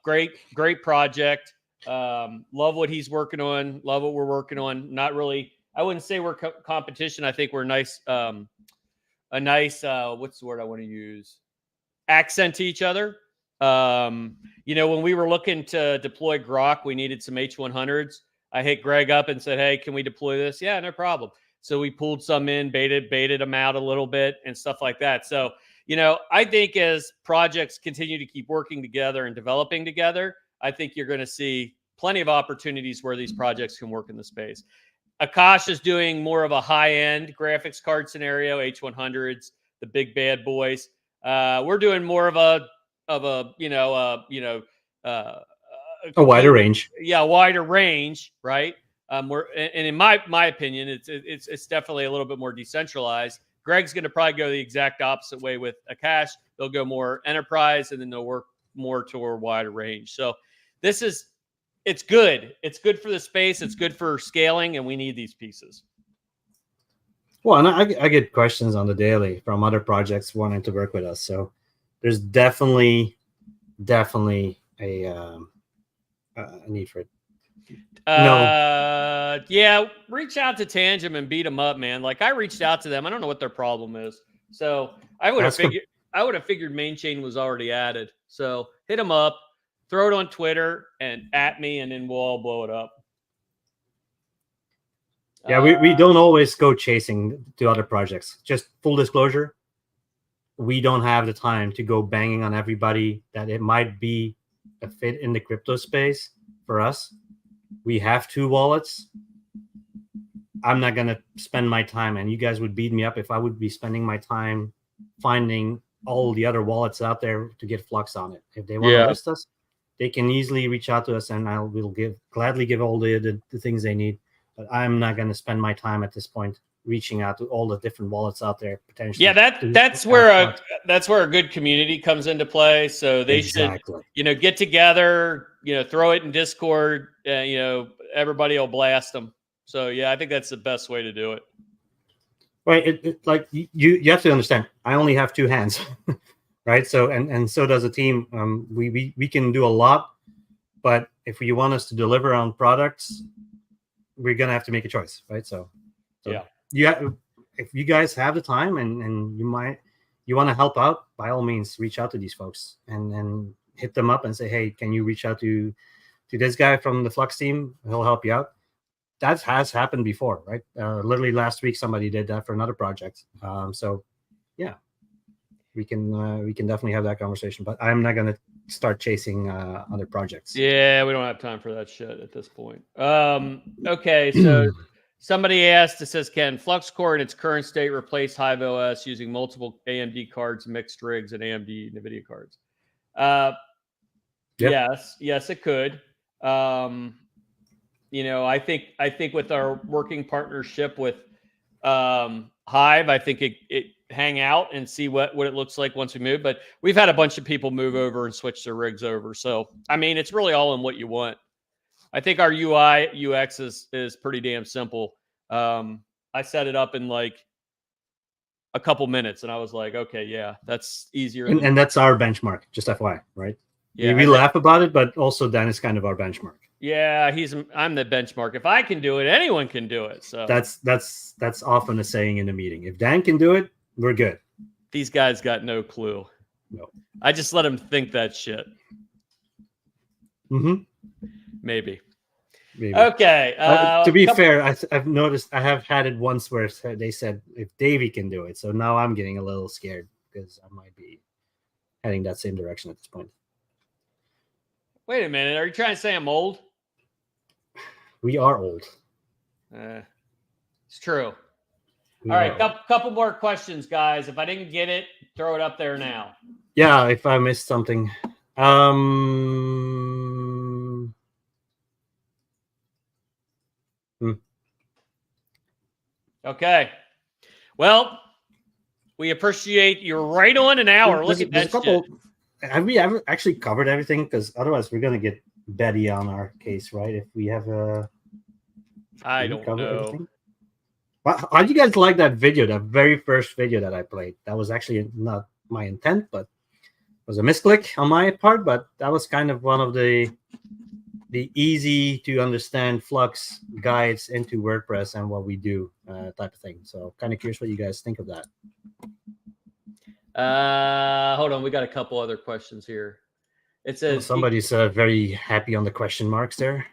Great project. Love what he's working on. Love what we're working on. Not really, I wouldn't say we're competition. I think we're nice. A nice, what's the word I want to use? Accent to each other. When we were looking to deploy Grok, we needed some H100s. I hit Greg up and said, hey, can we deploy this? Yeah, no problem. So we pulled some in, baited them out a little bit and stuff like that. So, I think as projects continue to keep working together and developing together, I think you're going to see plenty of opportunities where these projects can work in the space. Akash is doing more of a high-end graphics card scenario, H100s, the big bad boys. We're doing more of a wider range. Yeah, wider range, right? And in my opinion, it's definitely a little bit more decentralized. Greg's going to probably go the exact opposite way with Akash. They'll go more enterprise, and then they'll work more toward wider range. So it's good. It's good for the space. It's good for scaling, and we need these pieces. Well, and I get questions on the daily from other projects wanting to work with us. So there's definitely a need for it. Yeah, reach out to Tangem and beat them up, man. Like, I reached out to them. I don't know what their problem is. So I would have figured main chain was already added. So hit them up. Throw it on Twitter and at me, and then we'll all blow it up. Yeah, we don't always go chasing to other projects. Just full disclosure, we don't have the time to go banging on everybody that it might be a fit in the crypto space for us. We have 2 wallets. I'm not going to spend my time, and you guys would beat me up if I would be spending my time finding all the other wallets out there to get Flux on it. If they want to list us, they can easily reach out to us, and we'll gladly give all the things they need. But I'm not going to spend my time at this point reaching out to all the different wallets out there potentially. Yeah, that's where a good community comes into play. So they should, get together, throw it in Discord, everybody will blast them. So yeah, I think that's the best way to do it. Right, like you have to understand, I only have 2 hands. Right, so and so does the team. We can do a lot, but if you want us to deliver on products, we're gonna have to make a choice, right? So yeah, if you guys have the time and you want to help out, by all means, reach out to these folks and hit them up and say, hey, can you reach out to to this guy from the Flux team. He'll help you out. That has happened before, right? Literally last week, somebody did that for another project. So, yeah, we can definitely have that conversation. But I'm not gonna start chasing other projects. Yeah, we don't have time for that shit at this point. Okay, so somebody asked, it says, can FluxCore in its current state replace HiveOS using multiple AMD cards, mixed rigs, and AMD NVIDIA cards? Yes, it could. I think with our working partnership with Hive, I think it hang out and see what it looks like once we move. But we've had a bunch of people move over and switch their rigs over. So, I mean, it's really all in what you want. I think our UI UX is pretty damn simple. I set it up in like a couple minutes and I was like, okay, yeah, that's easier. And that's our benchmark, just FYI, right? Yeah, we laugh about it, but also Dan is kind of our benchmark. Yeah, I'm the benchmark. If I can do it, anyone can do it. So that's often a saying in the meeting. If Dan can do it, we're good. These guys got no clue. No. I just let them think that shit. Mm-hmm. Maybe. Okay. To be fair, I've noticed I have had it once where they said if Davey can do it. So now I'm getting a little scared because I might be heading that same direction at this point. Wait a minute. Are you trying to say I'm old? We are old. It's true. All right. Couple more questions, guys. If I didn't get it, throw it up there now. Yeah. If I missed something. Okay. Well, we appreciate you're right on an hour. Look at that shit. Have we ever actually covered everything? Because otherwise we're going to get Betty on our case, right? If we have a... I don't know. How do you guys like that video, that very first video that I played? That was actually not my intent, but it was a misclick on my part. But that was kind of one of the easy to understand Flux guides into WordPress and what we do type of thing. So kind of curious what you guys think of that. Hold on, we got a couple other questions here. It says somebody's very happy on the question marks there.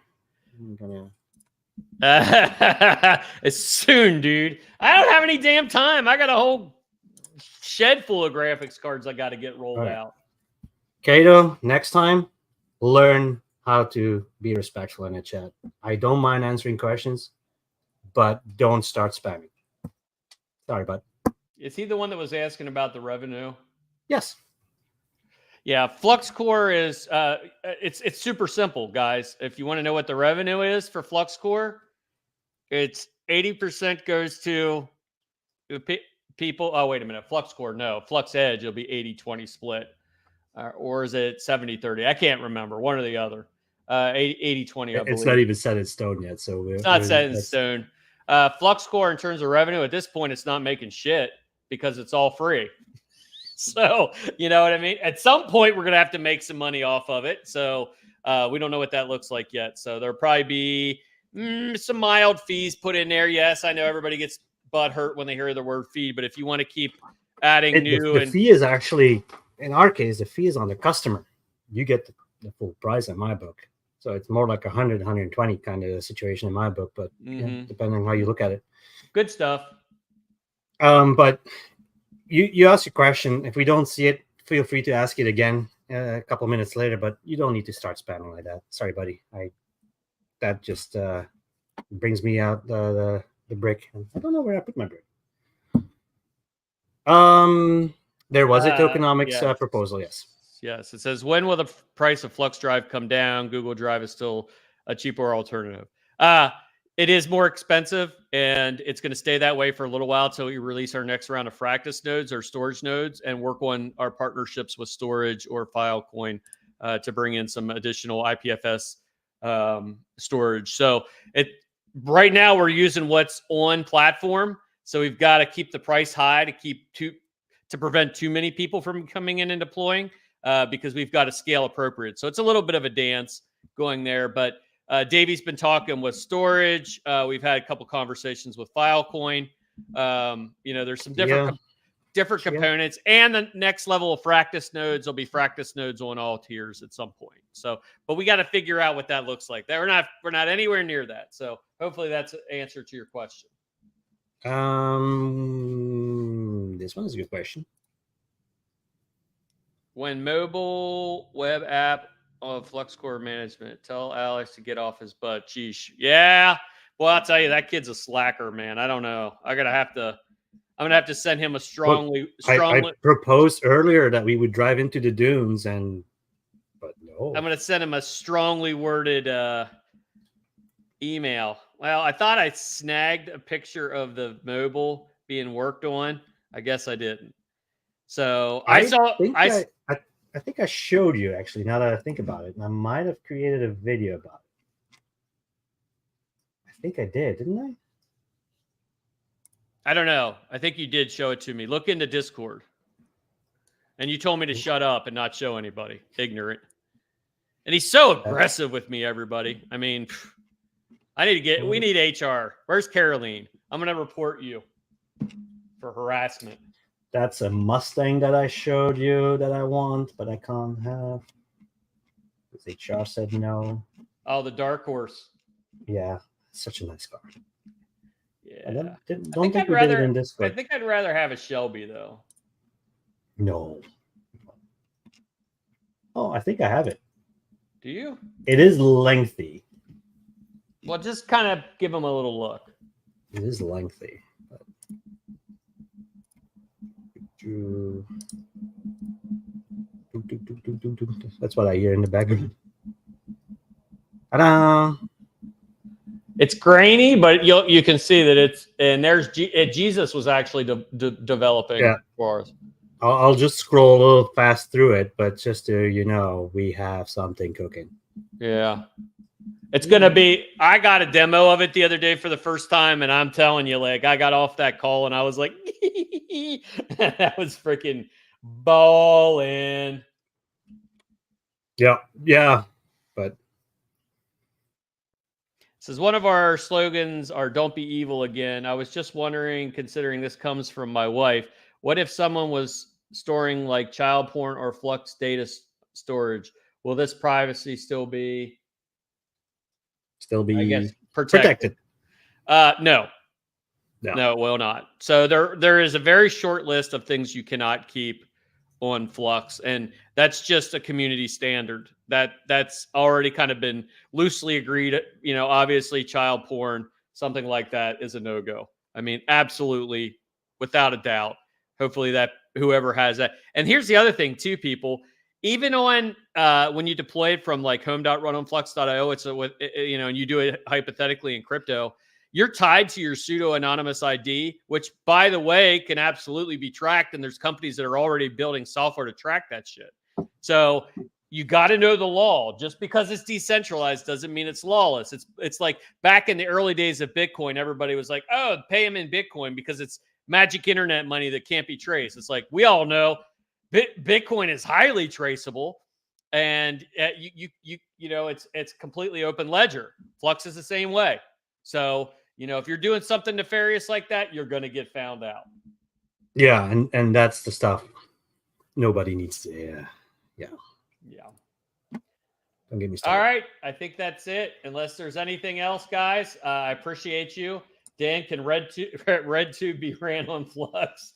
It's soon, dude. I don't have any damn time. I got a whole shed full of graphics cards I got to get rolled out. Kato, next time, learn how to be respectful in a chat. I don't mind answering questions, but don't start spamming. Sorry, bud. Is he the one that was asking about the revenue? Yes. Yeah, FluxCore is it's super simple, guys. If you want to know what the revenue is for FluxCore, it's 80% goes to people. Oh, wait a minute. FluxCore, no. FluxEdge, it'll be 80-20 split. Or is it 70-30? I can't remember. One or the other. 80-20, I believe. It's not even set in stone yet. So it's not set in stone. FluxCore, in terms of revenue, at this point, it's not making shit because it's all free. So, you know what I mean? At some point, we're going to have to make some money off of it. So we don't know what that looks like yet. So there'll probably be some mild fees put in there. Yes, I know everybody gets butt hurt when they hear the word fee, but if you want to keep adding the fee is actually, in our case, the fee is on the customer. You get the full price in my book. So it's more like 100, 120 kind of situation in my book, but yeah, depending on how you look at it. Good stuff. But you ask a question. If we don't see it, feel free to ask it again a couple minutes later, but you don't need to start spamming like that. Sorry, buddy. That just brings me out the brick. I don't know where I put my brick. There was a tokenomics proposal, yes. Yes, it says, when will the price of Flux Drive come down? Google Drive is still a cheaper alternative. It is more expensive, and it's going to stay that way for a little while until we release our next round of practice nodes or storage nodes and work on our partnerships with storage or Filecoin to bring in some additional IPFS storage. So right now we're using what's on platform. So we've got to keep the price high to prevent too many people from coming in and deploying. Because we've got to scale appropriate. So it's a little bit of a dance going there. But Davey's been talking with storage. We've had a couple conversations with Filecoin. There's some different different components, and the next level of practice nodes will be practice nodes on all tiers at some point. So, but we got to figure out what that looks like. We're not anywhere near that. So hopefully that's an answer to your question. This one is a good question. When mobile web app of FluxCore management, tell Alex to get off his butt. Sheesh. Yeah. Well, I'll tell you, that kid's a slacker, man. I don't know. I'm gonna have to send him a strongly. I proposed earlier that we would drive into the dunes, but no. I'm gonna send him a strongly worded email. Well, I thought I snagged a picture of the mobile being worked on. I guess I didn't. So I think I showed you, actually, now that I think about it. And I might have created a video about it. I think I did, didn't I? I don't know. I think you did show it to me. Look into Discord. And you told me to shut up and not show anybody. Ignorant. And he's so aggressive with me, everybody. I mean, we need HR. Where's Caroline? I'm going to report you for harassment. That's a Mustang that I showed you that I want, but I can't have. Because HR said no. Oh, the Dark Horse. Yeah, such a nice car. Yeah. Don't think we did it in Discord. I think I'd rather have a Shelby, though. No. Oh, I think I have it. Do you? It is lengthy. Well, just kind of give them a little look. It is lengthy. That's what I hear in the background. Ta-da! It's grainy, but you can see that there's Jesus was actually developing for us. I'll just scroll a little fast through it, but just so we have something cooking. Yeah. It's going to be, I got a demo of it the other day for the first time, and I'm telling you, like, I got off that call and I was like, that was freaking ballin'. Yeah, but. Says one of our slogans are "Don't be evil again." I was just wondering, considering this comes from my wife, what if someone was storing like child porn or Flux data storage? Will this privacy still be? I guess protected. No, it will not. So there is a very short list of things you cannot keep on Flux, and that's just a community standard that's already kind of been loosely agreed. Obviously child porn, something like that is a no-go. I mean, absolutely, without a doubt. Hopefully that whoever has that. And here's the other thing too, people. Even on when you deploy it from like home.runonflux.io, and you do it hypothetically in crypto, you're tied to your pseudo anonymous ID, which, by the way, can absolutely be tracked. And there's companies that are already building software to track that shit. So you got to know the law. Just because it's decentralized doesn't mean it's lawless. It's like back in the early days of Bitcoin, everybody was like, "Oh, pay them in Bitcoin because it's magic internet money that can't be traced." It's like we all know. Bitcoin is highly traceable, and it's completely open ledger. Flux is the same way. So if you're doing something nefarious like that, you're going to get found out. Yeah, and that's the stuff nobody needs to. Yeah. Don't get me started. All right, I think that's it. Unless there's anything else, guys, I appreciate you. Dan, can RedTube be ran on Flux?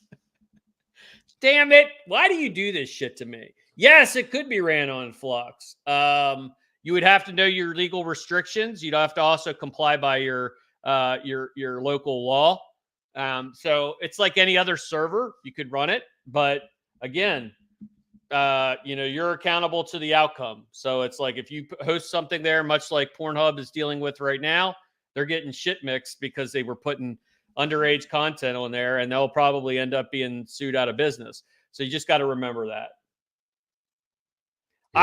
Damn it. Why do you do this shit to me? Yes, it could be ran on Flux. You would have to know your legal restrictions. You'd have to also comply by your local law. So it's like any other server. You could run it. But again, you're accountable to the outcome. So it's like if you host something there, much like Pornhub is dealing with right now, they're getting shit mixed because they were putting underage content on there, and they'll probably end up being sued out of business. So you just got to remember that. Yeah.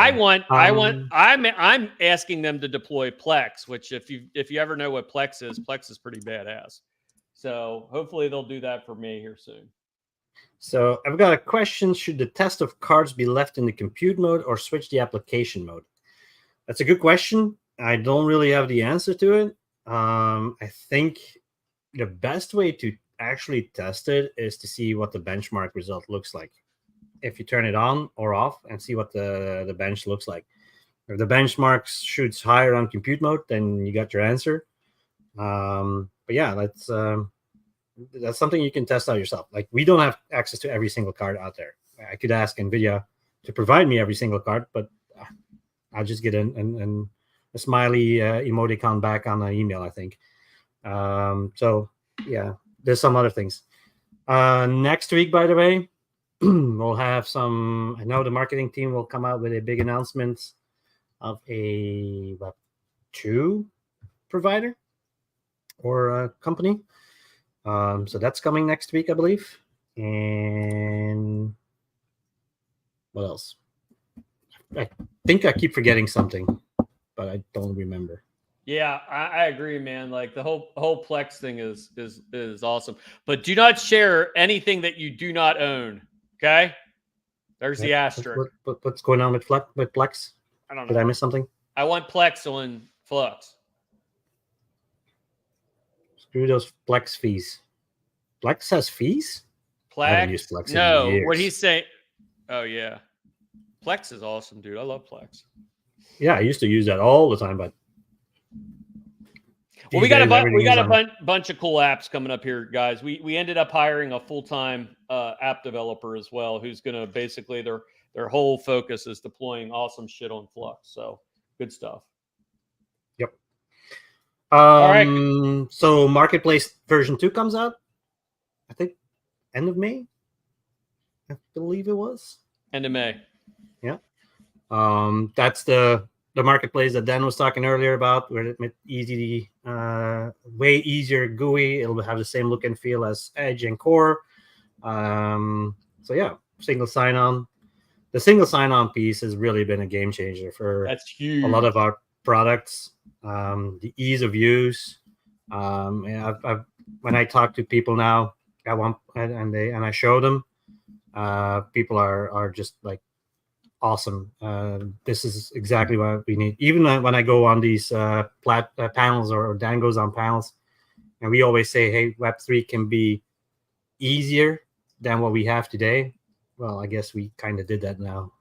I'm asking them to deploy Plex, which if you ever know what Plex is pretty badass. So hopefully they'll do that for me here soon. So I've got a question. Should the test of cards be left in the compute mode or switch the application mode? That's a good question. I don't really have the answer to it. I think the best way to actually tested is to see what the benchmark result looks like. If you turn it on or off and see what the bench looks like. If the benchmark shoots higher on compute mode, then you got your answer. But yeah, that's something you can test out yourself. Like, we don't have access to every single card out there. I could ask NVIDIA to provide me every single card, but I'll just get a smiley emoticon back on an email, I think. So yeah, there's some other things. Next week, by the way, we'll have some. I know the marketing team will come out with a big announcement of a Web2 provider or a company. So that's coming next week, I believe. And what else? I think I keep forgetting something, but I don't remember. Yeah, I agree, man. Like, the whole Plex thing is awesome. But do not share anything that you do not own. Okay, there's the asterisk. What's going on with Plex? I don't know. Did I miss something? I want Plex on Flux. Screw those Plex fees. Plex has fees? Plex? I haven't used Plex in No, years. what he's saying. Oh yeah, Plex is awesome, dude. I love Plex. Yeah, I used to use that all the time, but well, we got a bunch of cool apps coming up here, guys. We ended up hiring a full-time app developer as well, who's going to basically their whole focus is deploying awesome shit on Flux. So good stuff. Yep. All right. So Marketplace version 2 comes out, I think, end of May. I believe it was end of May. Yeah. That's the marketplace that Dan was talking earlier about, where it made easy, way easier GUI. It'll have the same look and feel as Edge and Core. So yeah, single sign-on. The single sign-on piece has really been a game changer for That's huge. A lot of our products. The ease of use. And when I talk to people now, and I show them, people are just like, awesome. This is exactly what we need. Even when I go on these panels, or Dan goes on panels, and we always say, hey, Web3 can be easier than what we have today. Well, I guess we kind of did that now.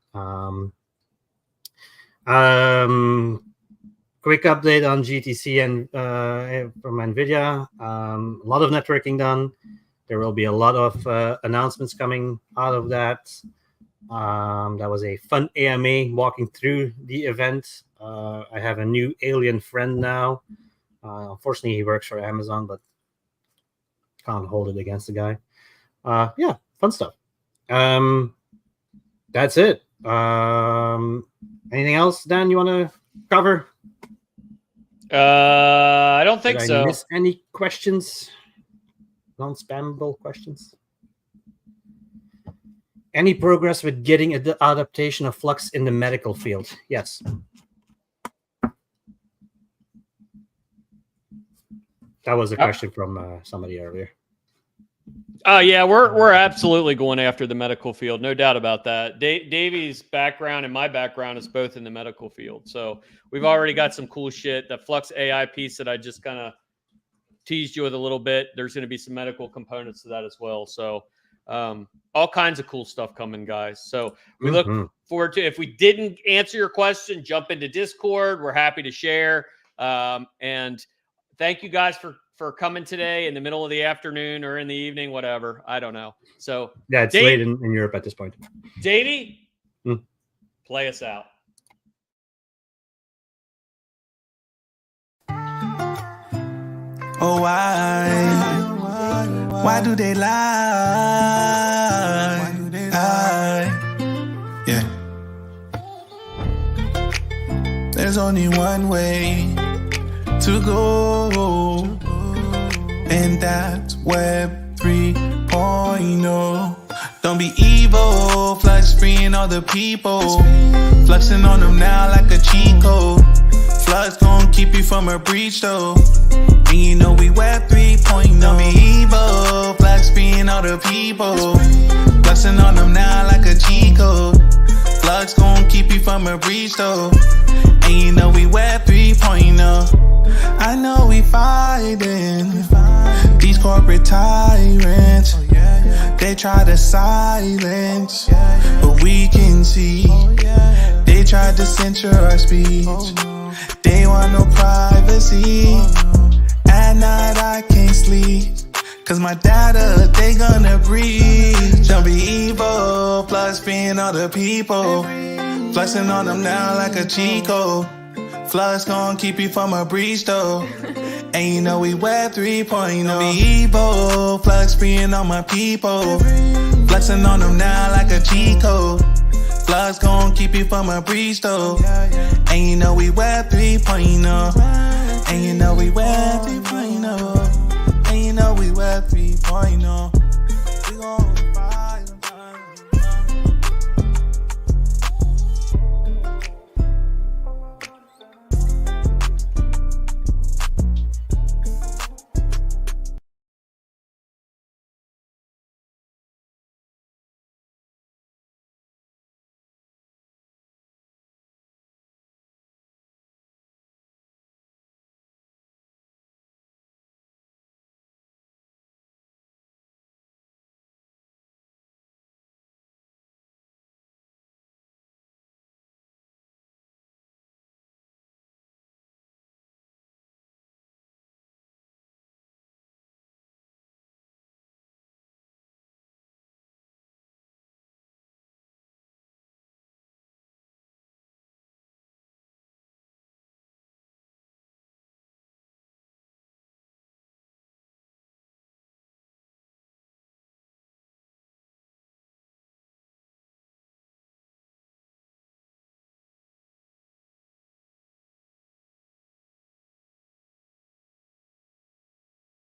Quick update on GTC and from NVIDIA. A lot of networking done. There will be a lot of announcements coming out of that. That was a fun AMA walking through the event. I have a new alien friend now. Unfortunately, he works for Amazon, but can't hold it against the guy. Yeah, fun stuff. That's it. Anything else, Dan, you want to cover? I don't think so. Did I miss any questions? Non-spammable questions? Any progress with getting the adaptation of Flux in the medical field? Yes. That was a question from somebody earlier. Yeah, we're absolutely going after the medical field, no doubt about that. Davey's background and my background is both in the medical field, so we've already got some cool shit. The Flux AI piece that I just kind of teased you with a little bit, there's going to be some medical components to that as well. So all kinds of cool stuff coming, guys. So we look forward to, if we didn't answer your question, jump into Discord. We're happy to share. And thank you guys for coming today in the middle of the afternoon or in the evening, whatever. I don't know. So yeah, it's late in Europe at this point. Davey, play us out. Oh, why do they lie? Yeah. There's only one way to go, and that's Web 3.0. Don't be evil, Flux freeing all the people, fluxing on them now like a cheat code. Flux gon' keep you from a breach though, and you know we Web 3.0. Don't be evil, Flux freeing all the people, fluxing on them now like a cheat code. Flux gon' keep you from a breach though, and you know we Web 3.0. I know we fighting these corporate tyrants. They try to silence, but we can see. They tried to censor our speech. They want no privacy. At night I can't sleep, cause my data, they gonna breach. Don't be evil, Flux being all the people. Flexing on them now like a Chico. Flux gon' keep you from a breach though. And you know we web 3.0. Don't be evil, Flux being all my people. Flexing on them now like a Chico. Flux gon' keep you from a breach though. And you know we web 3.0. And you know we web 3.0. And you know we web 3.0.